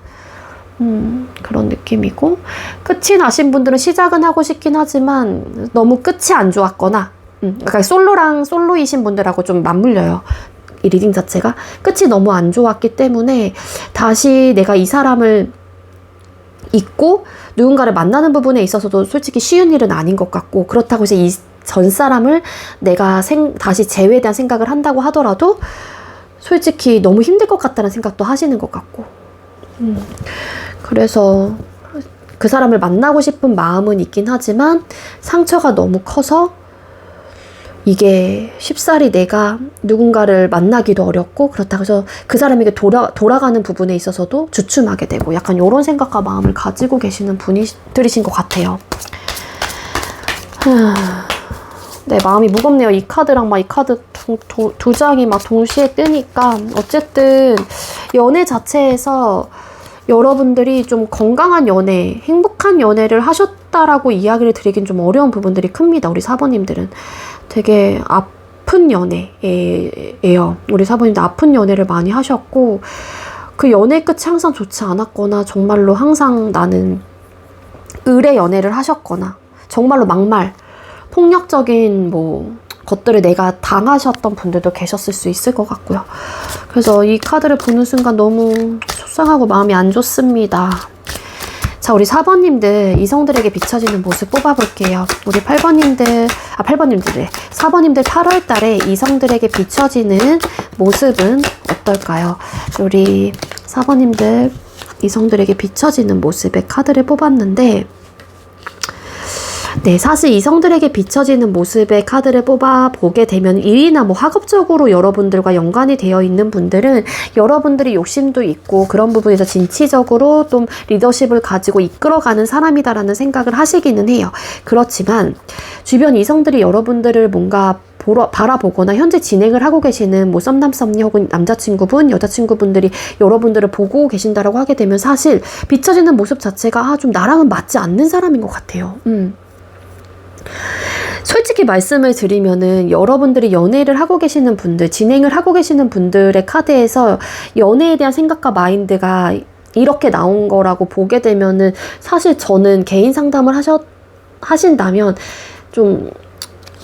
그런 느낌이고 끝이 나신 분들은 시작은 하고 싶긴 하지만 너무 끝이 안 좋았거나 그러니까 솔로이신 분들하고 좀 맞물려요. 이 리딩 자체가 끝이 너무 안 좋았기 때문에 다시 내가 이 사람을 잊고 누군가를 만나는 부분에 있어서도 솔직히 쉬운 일은 아닌 것 같고 그렇다고 해서 이 전 사람을 내가 다시 재회에 대한 생각을 한다고 하더라도 솔직히 너무 힘들 것 같다는 생각도 하시는 것 같고 그래서 그 사람을 만나고 싶은 마음은 있긴 하지만 상처가 너무 커서 이게 쉽사리 내가 누군가를 만나기도 어렵고 그렇다고 해서 그 사람에게 돌아가는 부분에 있어서도 주춤하게 되고 약간 이런 생각과 마음을 가지고 계시는 분들이신 것 같아요. 네, 마음이 무겁네요. 이 카드랑 이 카드 두 장이 동시에 뜨니까 어쨌든 연애 자체에서 여러분들이 좀 건강한 연애, 행복한 연애를 하셨다라고 이야기를 드리긴 좀 어려운 부분들이 큽니다. 우리 사번님들은. 되게 아픈 연애예요. 우리 사부님도 아픈 연애를 많이 하셨고, 그 연애 끝이 항상 좋지 않았거나, 정말로 항상 나는 의뢰 연애를 하셨거나, 정말로 막말, 폭력적인 것들을 내가 당하셨던 분들도 계셨을 수 있을 것 같고요. 그래서 이 카드를 보는 순간 너무 속상하고 마음이 안 좋습니다. 자, 우리 4번님들, 이성들에게 비춰지는 모습 뽑아볼게요. 우리 8번님들, 4번님들 8월 달에 이성들에게 비춰지는 모습은 어떨까요? 우리 4번님들, 이성들에게 비춰지는 모습의 카드를 뽑았는데, 네, 사실 이성들에게 비춰지는 모습의 카드를 뽑아보게 되면 일이나 학업적으로 여러분들과 연관이 되어 있는 분들은 여러분들이 욕심도 있고 그런 부분에서 진취적으로 좀 리더십을 가지고 이끌어가는 사람이다라는 생각을 하시기는 해요. 그렇지만 주변 이성들이 여러분들을 뭔가 바라보거나 현재 진행을 하고 계시는 썸남 썸니 혹은 남자친구분, 여자친구분들이 여러분들을 보고 계신다라고 하게 되면 사실 비춰지는 모습 자체가 좀 나랑은 맞지 않는 사람인 것 같아요. 솔직히 말씀을 드리면은 여러분들이 연애를 하고 계시는 분들, 진행을 하고 계시는 분들의 카드에서 연애에 대한 생각과 마인드가 이렇게 나온 거라고 보게 되면은 사실 저는 개인 상담을 하신다면 좀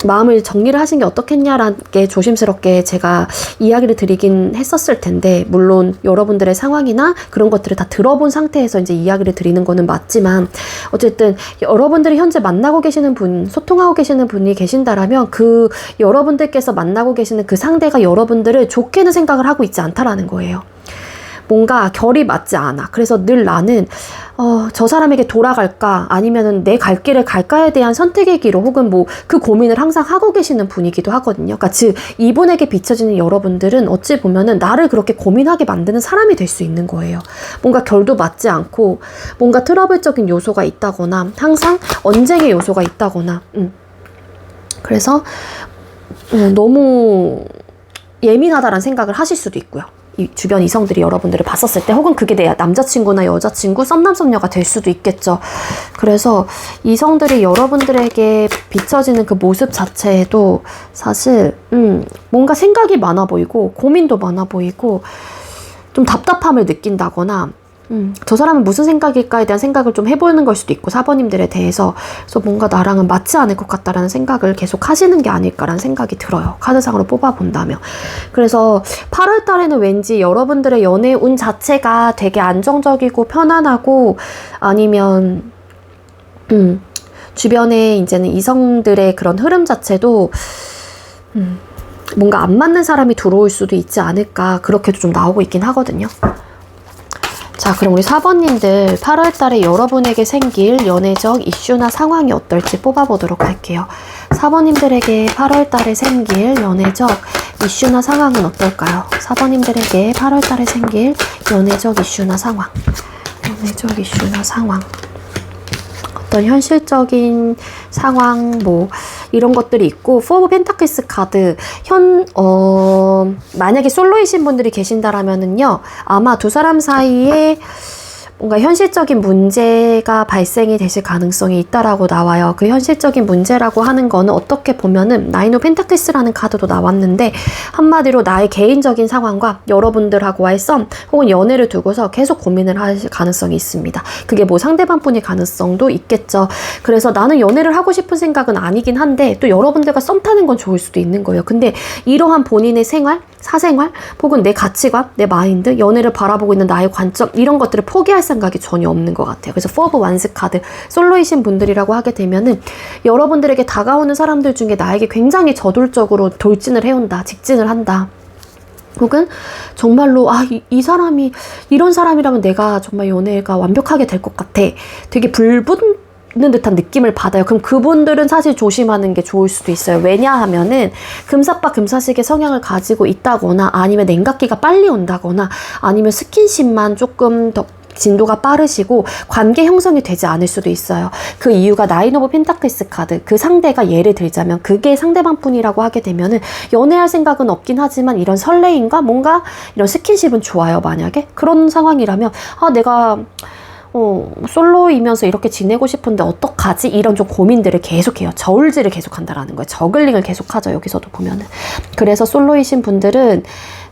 마음을 정리를 하신 게 어떻겠냐라는 게 조심스럽게 제가 이야기를 드리긴 했었을 텐데, 물론 여러분들의 상황이나 그런 것들을 다 들어본 상태에서 이제 이야기를 드리는 거는 맞지만, 어쨌든 여러분들이 현재 만나고 계시는 분, 소통하고 계시는 분이 계신다라면 그 여러분들께서 만나고 계시는 그 상대가 여러분들을 좋게는 생각을 하고 있지 않다라는 거예요. 뭔가 결이 맞지 않아. 그래서 늘 나는 저 사람에게 돌아갈까 아니면은 내 갈 길을 갈까에 대한 선택의 기로 혹은 그 고민을 항상 하고 계시는 분이기도 하거든요. 그러니까 즉 이분에게 비춰지는 여러분들은 어찌 보면은 나를 그렇게 고민하게 만드는 사람이 될 수 있는 거예요. 뭔가 결도 맞지 않고 뭔가 트러블적인 요소가 있다거나 항상 언쟁의 요소가 있다거나 그래서 너무 예민하다라는 생각을 하실 수도 있고요. 주변 이성들이 여러분들을 봤었을 때, 혹은 그게 내 남자친구나 여자친구, 썸남 썸녀가 될 수도 있겠죠. 그래서 이성들이 여러분들에게 비춰지는 그 모습 자체에도 사실 뭔가 생각이 많아 보이고 고민도 많아 보이고 좀 답답함을 느낀다거나 저 사람은 무슨 생각일까에 대한 생각을 좀 해보는 걸 수도 있고, 4번님들에 대해서. 그래서 뭔가 나랑은 맞지 않을 것 같다라는 생각을 계속 하시는 게 아닐까라는 생각이 들어요. 카드상으로 뽑아본다면. 그래서 8월 달에는 왠지 여러분들의 연애 운 자체가 되게 안정적이고 편안하고, 아니면 주변에 이제는 이성들의 그런 흐름 자체도 뭔가 안 맞는 사람이 들어올 수도 있지 않을까, 그렇게도 좀 나오고 있긴 하거든요. 자, 그럼 우리 4번님들 8월 달에 여러분에게 생길 연애적 이슈나 상황이 어떨지 뽑아보도록 할게요. 4번님들에게 8월 달에 생길 연애적 이슈나 상황은 어떨까요? 4번님들에게 8월 달에 생길 연애적 이슈나 상황. 연애적 이슈나 상황. 어떤 현실적인 상황, 이런 것들이 있고, 4 오브 펜타클스 카드, 만약에 솔로이신 분들이 계신다라면은요, 아마 두 사람 사이에 뭔가 현실적인 문제가 발생이 되실 가능성이 있다라고 나와요. 그 현실적인 문제라고 하는 거는 어떻게 보면은 9 오브 펜타클스라는 카드도 나왔는데, 한마디로 나의 개인적인 상황과 여러분들하고의 썸 혹은 연애를 두고서 계속 고민을 하실 가능성이 있습니다. 그게 상대방뿐일 가능성도 있겠죠. 그래서 나는 연애를 하고 싶은 생각은 아니긴 한데 또 여러분들과 썸 타는 건 좋을 수도 있는 거예요. 근데 이러한 본인의 생활, 사생활 혹은 내 가치관, 내 마인드, 연애를 바라보고 있는 나의 관점, 이런 것들을 포기할 생각이 전혀 없는 것 같아요. 그래서 4 오브 완스 카드, 솔로이신 분들이라고 하게 되면은 여러분들에게 다가오는 사람들 중에 나에게 굉장히 저돌적으로 돌진을 해온다, 직진을 한다. 혹은 정말로 이 사람이 이런 사람이라면 내가 정말 연애가 완벽하게 될 것 같아. 되게 불붙는 듯한 느낌을 받아요. 그럼 그분들은 사실 조심하는 게 좋을 수도 있어요. 왜냐하면은 금사빠 금사식의 성향을 가지고 있다거나, 아니면 냉각기가 빨리 온다거나, 아니면 스킨십만 조금 더 진도가 빠르시고 관계 형성이 되지 않을 수도 있어요. 그 이유가 9 오브 펜타클스 카드, 그 상대가 예를 들자면 그게 상대방뿐이라고 하게 되면은 연애할 생각은 없긴 하지만 이런 설레임과 뭔가 이런 스킨십은 좋아요. 만약에 그런 상황이라면 내가 솔로이면서 이렇게 지내고 싶은데 어떡하지? 이런 좀 고민들을 계속해요. 저울질을 계속한다라는 거예요. 저글링을 계속하죠. 여기서도 보면은. 그래서 솔로이신 분들은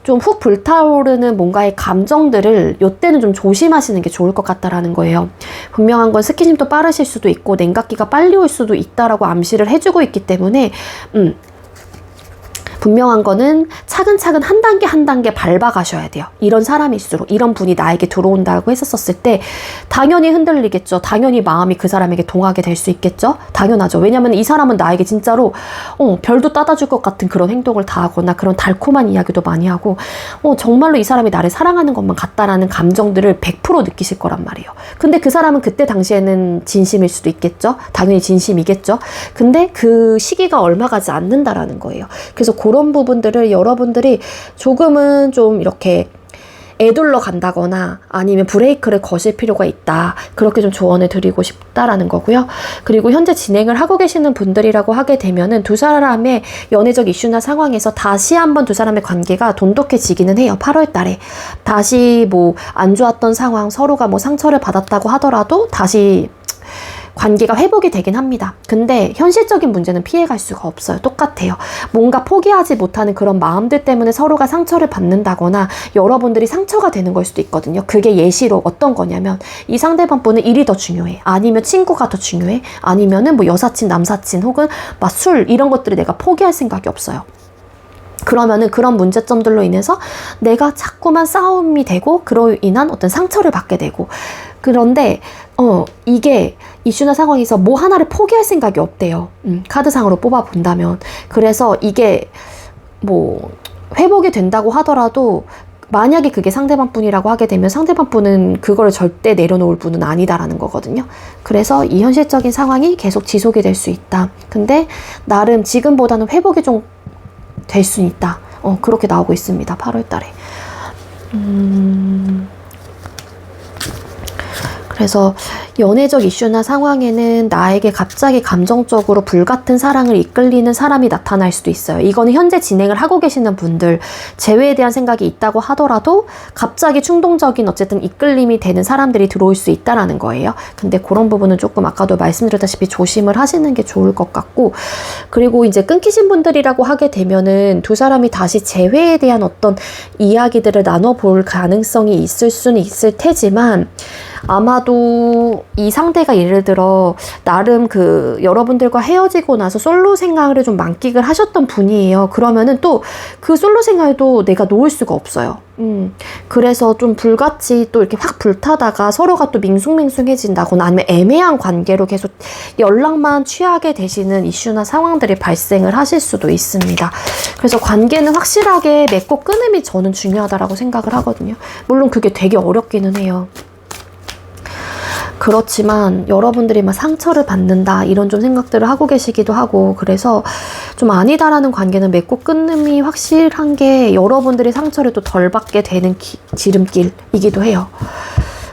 좀 훅 불타오르는 뭔가의 감정들을 요때는 좀 조심하시는 게 좋을 것 같다라는 거예요. 분명한 건 스킨십도 빠르실 수도 있고 냉각기가 빨리 올 수도 있다라고 암시를 해주고 있기 때문에 분명한 거는 차근차근 한 단계 한 단계 밟아가셔야 돼요. 이런 사람일수록, 이런 분이 나에게 들어온다고 했었을 때 당연히 흔들리겠죠. 당연히 마음이 그 사람에게 동하게 될 수 있겠죠. 당연하죠. 왜냐면 이 사람은 나에게 진짜로 별도 따다줄 것 같은 그런 행동을 다 하거나 그런 달콤한 이야기도 많이 하고 정말로 이 사람이 나를 사랑하는 것만 같다라는 감정들을 100% 느끼실 거란 말이에요. 근데 그 사람은 그때 당시에는 진심일 수도 있겠죠. 당연히 진심이겠죠. 근데 그 시기가 얼마 가지 않는다라는 거예요. 그래서 그런 부분들을 여러분들이 조금은 좀 이렇게 애둘러 간다거나 아니면 브레이크를 거실 필요가 있다. 그렇게 좀 조언을 드리고 싶다라는 거고요. 그리고 현재 진행을 하고 계시는 분들이라고 하게 되면은 두 사람의 연애적 이슈나 상황에서 다시 한번 두 사람의 관계가 돈독해지기는 해요. 8월 달에. 다시 뭐 안 좋았던 상황, 서로가 뭐 상처를 받았다고 하더라도 다시 관계가 회복이 되긴 합니다. 근데 현실적인 문제는 피해갈 수가 없어요. 똑같아요. 뭔가 포기하지 못하는 그런 마음들 때문에 서로가 상처를 받는다거나 여러분들이 상처가 되는 걸 수도 있거든요. 그게 예시로 어떤 거냐면 이 상대방 분은 일이 더 중요해. 아니면 친구가 더 중요해. 아니면은 뭐 여사친, 남사친 혹은 막 술 이런 것들을 내가 포기할 생각이 없어요. 그러면은 그런 문제점들로 인해서 내가 자꾸만 싸움이 되고 그로 인한 어떤 상처를 받게 되고 그런데 이게 이슈나 상황에서 뭐 하나를 포기할 생각이 없대요. 카드상으로 뽑아본다면. 그래서 이게 뭐 회복이 된다고 하더라도 만약에 그게 상대방 분이라고 하게 되면 상대방 분은 그걸 절대 내려놓을 분은 아니다라는 거거든요. 그래서 이 현실적인 상황이 계속 지속이 될 수 있다. 근데 나름 지금보다는 회복이 좀 될 수 있다. 그렇게 나오고 있습니다. 8월 달에. 그래서 연애적 이슈나 상황에는 나에게 갑자기 감정적으로 불같은 사랑을 이끌리는 사람이 나타날 수도 있어요. 이거는 현재 진행을 하고 계시는 분들, 재회에 대한 생각이 있다고 하더라도 갑자기 충동적인 어쨌든 이끌림이 되는 사람들이 들어올 수 있다라는 거예요. 근데 그런 부분은 조금 아까도 말씀드렸다시피 조심을 하시는 게 좋을 것 같고, 그리고 이제 끊기신 분들이라고 하게 되면은 두 사람이 다시 재회에 대한 어떤 이야기들을 나눠볼 가능성이 있을 수는 있을 테지만 아마도 이 상대가 예를 들어 나름 그 여러분들과 헤어지고 나서 솔로 생활을 좀 만끽을 하셨던 분이에요. 그러면은 또 그 솔로 생활도 내가 놓을 수가 없어요. 그래서 좀 불같이 또 이렇게 확 불타다가 서로가 또 밍숭맹숭해진다거나 아니면 애매한 관계로 계속 연락만 취하게 되시는 이슈나 상황들이 발생을 하실 수도 있습니다. 그래서 관계는 확실하게 맺고 끊음이 저는 중요하다라고 생각을 하거든요. 물론 그게 되게 어렵기는 해요. 그렇지만 여러분들이 막 상처를 받는다 이런 좀 생각들을 하고 계시기도 하고 그래서 좀 아니다라는 관계는 맺고 끊음이 확실한 게 여러분들이 상처를 또 덜 받게 되는 지름길이기도 해요.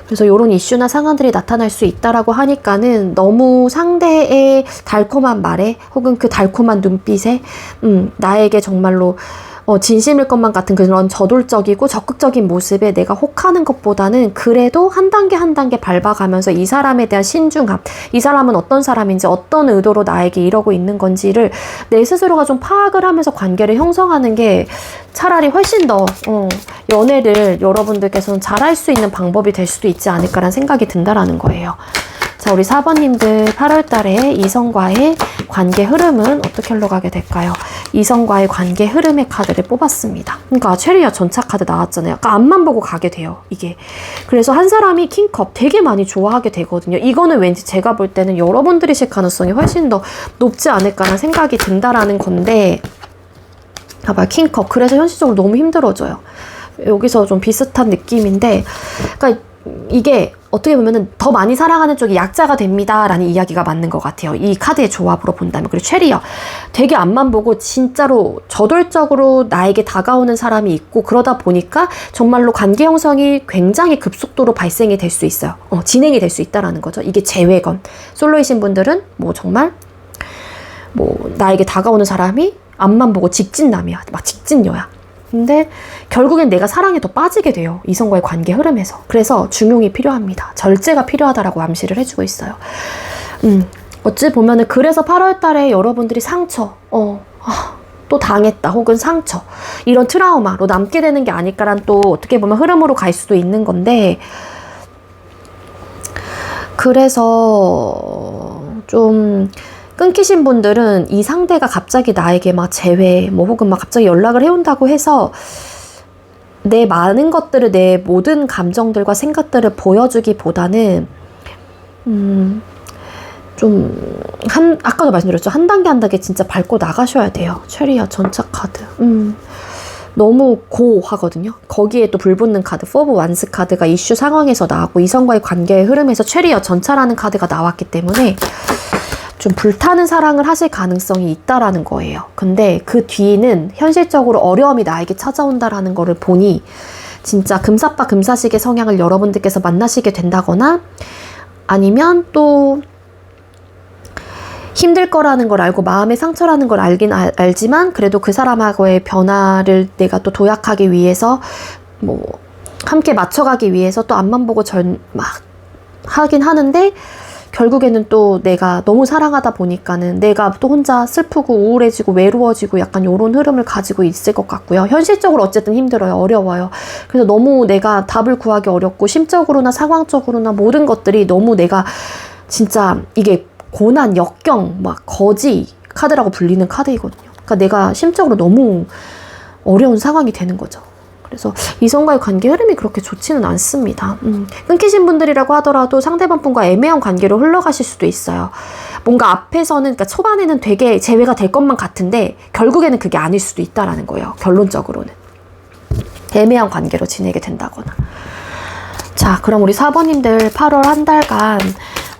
그래서 이런 이슈나 상황들이 나타날 수 있다라고 하니까는 너무 상대의 달콤한 말에 혹은 그 달콤한 눈빛에 나에게 정말로 진심일 것만 같은 그런 저돌적이고 적극적인 모습에 내가 혹하는 것보다는 그래도 한 단계 한 단계 밟아가면서 이 사람에 대한 신중함, 이 사람은 어떤 사람인지 어떤 의도로 나에게 이러고 있는 건지를 내 스스로가 좀 파악을 하면서 관계를 형성하는 게 차라리 훨씬 더 연애를 여러분들께서는 잘할 수 있는 방법이 될 수도 있지 않을까라는 생각이 든다라는 거예요. 자, 우리 4번님들 8월 달에 이성과의 관계 흐름은 어떻게 흘러가게 될까요? 이성과의 관계 흐름의 카드를 뽑았습니다. 그러니까 체리아 전차 카드 나왔잖아요. 그러니까 앞만 보고 가게 돼요, 이게. 그래서 한 사람이 킹컵 되게 많이 좋아하게 되거든요. 이거는 왠지 제가 볼 때는 여러분들이실 가능성이 훨씬 더 높지 않을까라는 생각이 든다라는 건데, 봐봐요, 킹컵. 그래서 현실적으로 너무 힘들어져요. 여기서 좀 비슷한 느낌인데, 그러니까 이게 어떻게 보면은 더 많이 사랑하는 쪽이 약자가 됩니다 라는 이야기가 맞는 것 같아요. 이 카드의 조합으로 본다면. 그리고 체리어 되게 앞만 보고 진짜로 저돌적으로 나에게 다가오는 사람이 있고 그러다 보니까 정말로 관계 형성이 굉장히 급속도로 발생이 될 수 있어요. 진행이 될 수 있다라는 거죠. 이게 재회건. 솔로이신 분들은 뭐 정말 뭐 나에게 다가오는 사람이 앞만 보고 직진남이야. 막 직진녀야. 근데 결국엔 내가 사랑에 더 빠지게 돼요. 이성과의 관계 흐름에서. 그래서 중용이 필요합니다. 절제가 필요하다라고 암시를 해주고 있어요. 어찌 보면은 그래서 8월 달에 여러분들이 상처, 또 당했다 혹은 상처 이런 트라우마로 남게 되는 게 아닐까란 또 어떻게 보면 흐름으로 갈 수도 있는 건데, 그래서 좀 끊기신 분들은 이 상대가 갑자기 나에게 막 재회 뭐 혹은 막 갑자기 연락을 해온다고 해서 내 많은 것들을, 내 모든 감정들과 생각들을 보여주기보다는 아까도 말씀드렸죠. 한 단계 한 단계 진짜 밟고 나가셔야 돼요. 체리아 전차 카드. 너무 고하거든요. 거기에 또 불붙는 카드, 4 오브 완스 카드가 이슈 상황에서 나왔고, 이성과의 관계의 흐름에서 체리아 전차라는 카드가 나왔기 때문에 좀 불타는 사랑을 하실 가능성이 있다라는 거예요. 근데 그 뒤는 현실적으로 어려움이 나에게 찾아온다라는 거를 보니 진짜 금사빠 금사식의 성향을 여러분들께서 만나시게 된다거나, 아니면 또 힘들 거라는 걸 알고 마음의 상처라는 걸 알긴 알지만 그래도 그 사람하고의 변화를 내가 또 도약하기 위해서 뭐 함께 맞춰가기 위해서 또 앞만 보고 막 하긴 하는데, 결국에는 또 내가 너무 사랑하다 보니까는 내가 또 혼자 슬프고 우울해지고 외로워지고 약간 요런 흐름을 가지고 있을 것 같고요. 현실적으로 어쨌든 힘들어요. 어려워요. 그래서 너무 내가 답을 구하기 어렵고, 심적으로나 상황적으로나 모든 것들이 너무 내가 진짜 이게 고난, 역경, 막 거지 카드라고 불리는 카드이거든요. 그러니까 내가 심적으로 너무 어려운 상황이 되는 거죠. 그래서 이성과의 관계 흐름이 그렇게 좋지는 않습니다. 끊기신 분들이라고 하더라도 상대방 분과 애매한 관계로 흘러가실 수도 있어요. 뭔가 앞에서는, 그러니까 초반에는 되게 재회가 될 것만 같은데 결국에는 그게 아닐 수도 있다라는 거예요. 결론적으로는 애매한 관계로 지내게 된다거나. 자, 그럼 우리 4번님들 8월 한 달간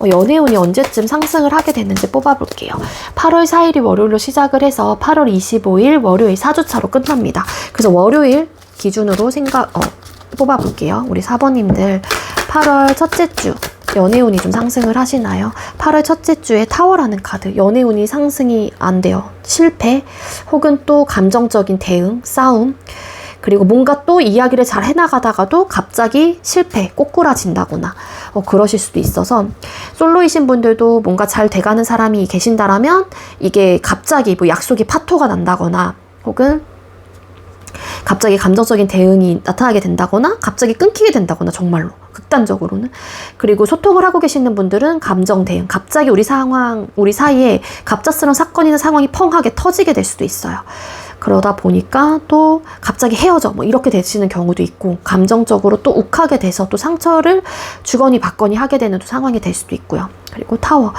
연애운이 언제쯤 상승을 하게 됐는지 뽑아볼게요. 8월 4일이 월요일로 시작을 해서 8월 25일 월요일 4주차로 끝납니다. 그래서 월요일 기준으로 뽑아볼게요. 우리 4번님들 8월 첫째 주 연애운이 좀 상승을 하시나요? 8월 첫째 주에 타워라는 카드, 연애운이 상승이 안 돼요. 실패 혹은 또 감정적인 대응, 싸움, 그리고 뭔가 또 이야기를 잘 해나가다가도 갑자기 실패, 꼬꾸라진다거나 그러실 수도 있어서, 솔로이신 분들도 뭔가 잘 돼가는 사람이 계신다라면 이게 갑자기 뭐 약속이 파토가 난다거나 혹은 갑자기 감정적인 대응이 나타나게 된다거나 갑자기 끊기게 된다거나, 정말로 극단적으로는. 그리고 소통을 하고 계시는 분들은 감정 대응, 갑자기 우리 사이에 갑작스러운 사건이나 상황이 펑하게 터지게 될 수도 있어요. 그러다 보니까 또 갑자기 헤어져 뭐 이렇게 되시는 경우도 있고, 감정적으로 또 욱하게 돼서 또 상처를 주거니 받거니 하게 되는 또 상황이 될 수도 있고요. 그리고 타워,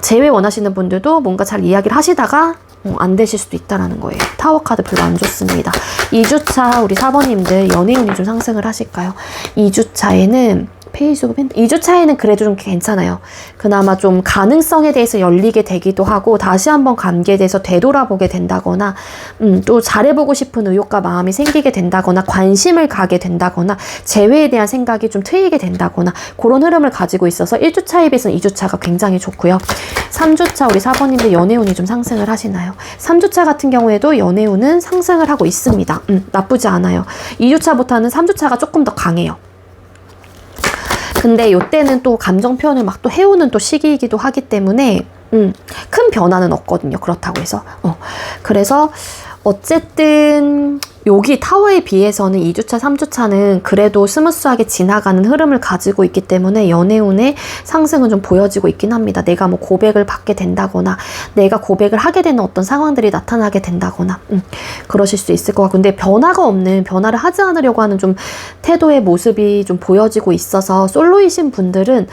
재회 원하시는 분들도 뭔가 잘 이야기를 하시다가 안 되실 수도 있다라는 거예요. 타워 카드 별로 안 좋습니다. 2주차 우리 4번님들 연애운이 좀 상승을 하실까요? 2주차에는 페이지 오브 펜 2주차에는 그래도 좀 괜찮아요. 그나마 좀 가능성에 대해서 열리게 되기도 하고, 다시 한번 관계에 대해서 되돌아보게 된다거나, 또 잘해보고 싶은 의욕과 마음이 생기게 된다거나, 관심을 가게 된다거나, 재회에 대한 생각이 좀 트이게 된다거나, 그런 흐름을 가지고 있어서 1주차에 비해서는 2주차가 굉장히 좋고요. 3주차 우리 4번님들 연애운이 좀 상승을 하시나요? 3주차 같은 경우에도 연애운은 상승을 하고 있습니다. 나쁘지 않아요. 2주차보다는 3주차가 조금 더 강해요. 근데 이때는 또 감정 표현을 막 또 해오는 또 시기이기도 하기 때문에 큰 변화는 없거든요. 그렇다고 해서 그래서 어쨌든 여기 타워에 비해서는 2주차, 3주차는 그래도 스무스하게 지나가는 흐름을 가지고 있기 때문에 연애운의 상승은 좀 보여지고 있긴 합니다. 내가 뭐 고백을 받게 된다거나 내가 고백을 하게 되는 어떤 상황들이 나타나게 된다거나 그러실 수 있을 것 같고, 근데 변화가 없는, 변화를 하지 않으려고 하는 좀 태도의 모습이 좀 보여지고 있어서 솔로이신 분들은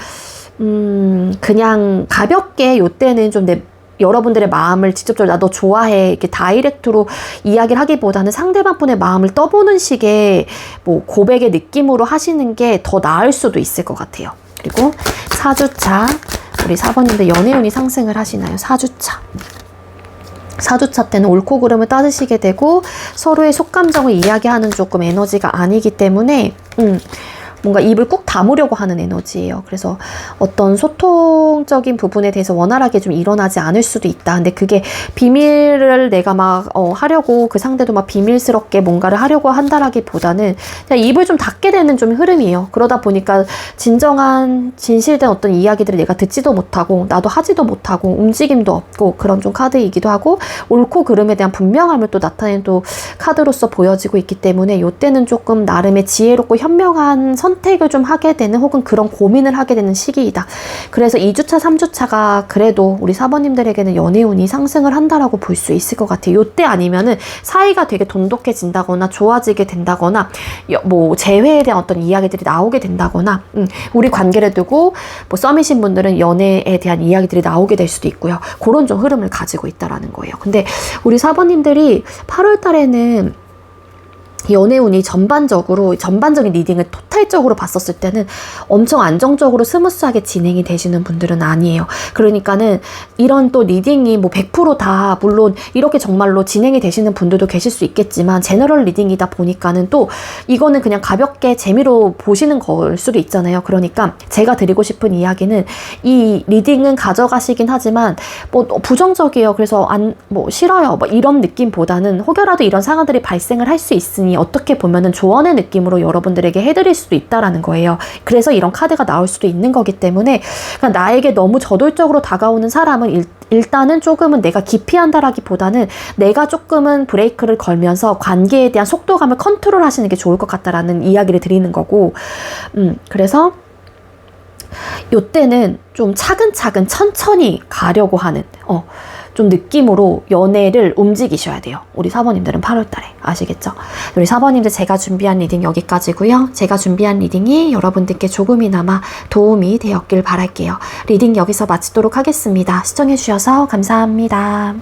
그냥 가볍게 요때는 좀 여러분들의 마음을 직접적으로 나 너 좋아해 이렇게 다이렉트로 이야기를 하기보다는 상대방 분의 마음을 떠보는 식의 뭐 고백의 느낌으로 하시는 게 더 나을 수도 있을 것 같아요. 그리고 4주차 우리 4번님들 연애운이 상승을 하시나요? 4주차 때는 옳고 그름을 따지시게 되고 서로의 속감정을 이야기하는 조금 에너지가 아니기 때문에 뭔가 입을 꾹 다무려고 하는 에너지예요. 그래서 어떤 소통적인 부분에 대해서 원활하게 좀 일어나지 않을 수도 있다. 근데 그게 비밀을 내가 막 하려고 그 상대도 막 비밀스럽게 뭔가를 하려고 한다라기보다는 그냥 입을 좀 닫게 되는 좀 흐름이에요. 그러다 보니까 진정한 진실된 어떤 이야기들을 내가 듣지도 못하고 나도 하지도 못하고 움직임도 없고 그런 좀 카드이기도 하고 옳고 그름에 대한 분명함을 또 나타내는 또 카드로서 보여지고 있기 때문에 이때는 조금 나름의 지혜롭고 현명한 선택을 좀 하게 되는 혹은 그런 고민을 하게 되는 시기이다. 그래서 2주차, 3주차가 그래도 우리 사번님들에게는 연애운이 상승을 한다라고 볼 수 있을 것 같아요. 이때 아니면은 사이가 되게 돈독해진다거나 좋아지게 된다거나 뭐 재회에 대한 어떤 이야기들이 나오게 된다거나 우리 관계를 두고 뭐 썸이신 분들은 연애에 대한 이야기들이 나오게 될 수도 있고요. 그런 좀 흐름을 가지고 있다라는 거예요. 근데 우리 사번님들이 8월 달에는 연애운이 전반적인 리딩을 토탈적으로 봤었을 때는 엄청 안정적으로 스무스하게 진행이 되시는 분들은 아니에요. 그러니까는 이런 또 리딩이 뭐 100% 다 물론 이렇게 정말로 진행이 되시는 분들도 계실 수 있겠지만 제너럴 리딩이다 보니까는 또 이거는 그냥 가볍게 재미로 보시는 걸 수도 있잖아요. 그러니까 제가 드리고 싶은 이야기는 이 리딩은 가져가시긴 하지만 뭐 부정적이에요. 그래서 뭐 싫어요. 뭐 이런 느낌보다는 혹여라도 이런 상황들이 발생을 할 수 있으니 어떻게 보면은 조언의 느낌으로 여러분들에게 해드릴 수도 있다라는 거예요. 그래서 이런 카드가 나올 수도 있는 거기 때문에 그러니까 나에게 너무 저돌적으로 다가오는 사람은 일단은 조금은 내가 기피한다라기보다는 내가 조금은 브레이크를 걸면서 관계에 대한 속도감을 컨트롤 하시는 게 좋을 것 같다라는 이야기를 드리는 거고 그래서 요때는 좀 차근차근 천천히 가려고 하는 좀 느낌으로 연애를 움직이셔야 돼요. 우리 사번님들은 8월달에 아시겠죠? 우리 사번님들 제가 준비한 리딩 여기까지고요. 제가 준비한 리딩이 여러분들께 조금이나마 도움이 되었길 바랄게요. 리딩 여기서 마치도록 하겠습니다. 시청해주셔서 감사합니다.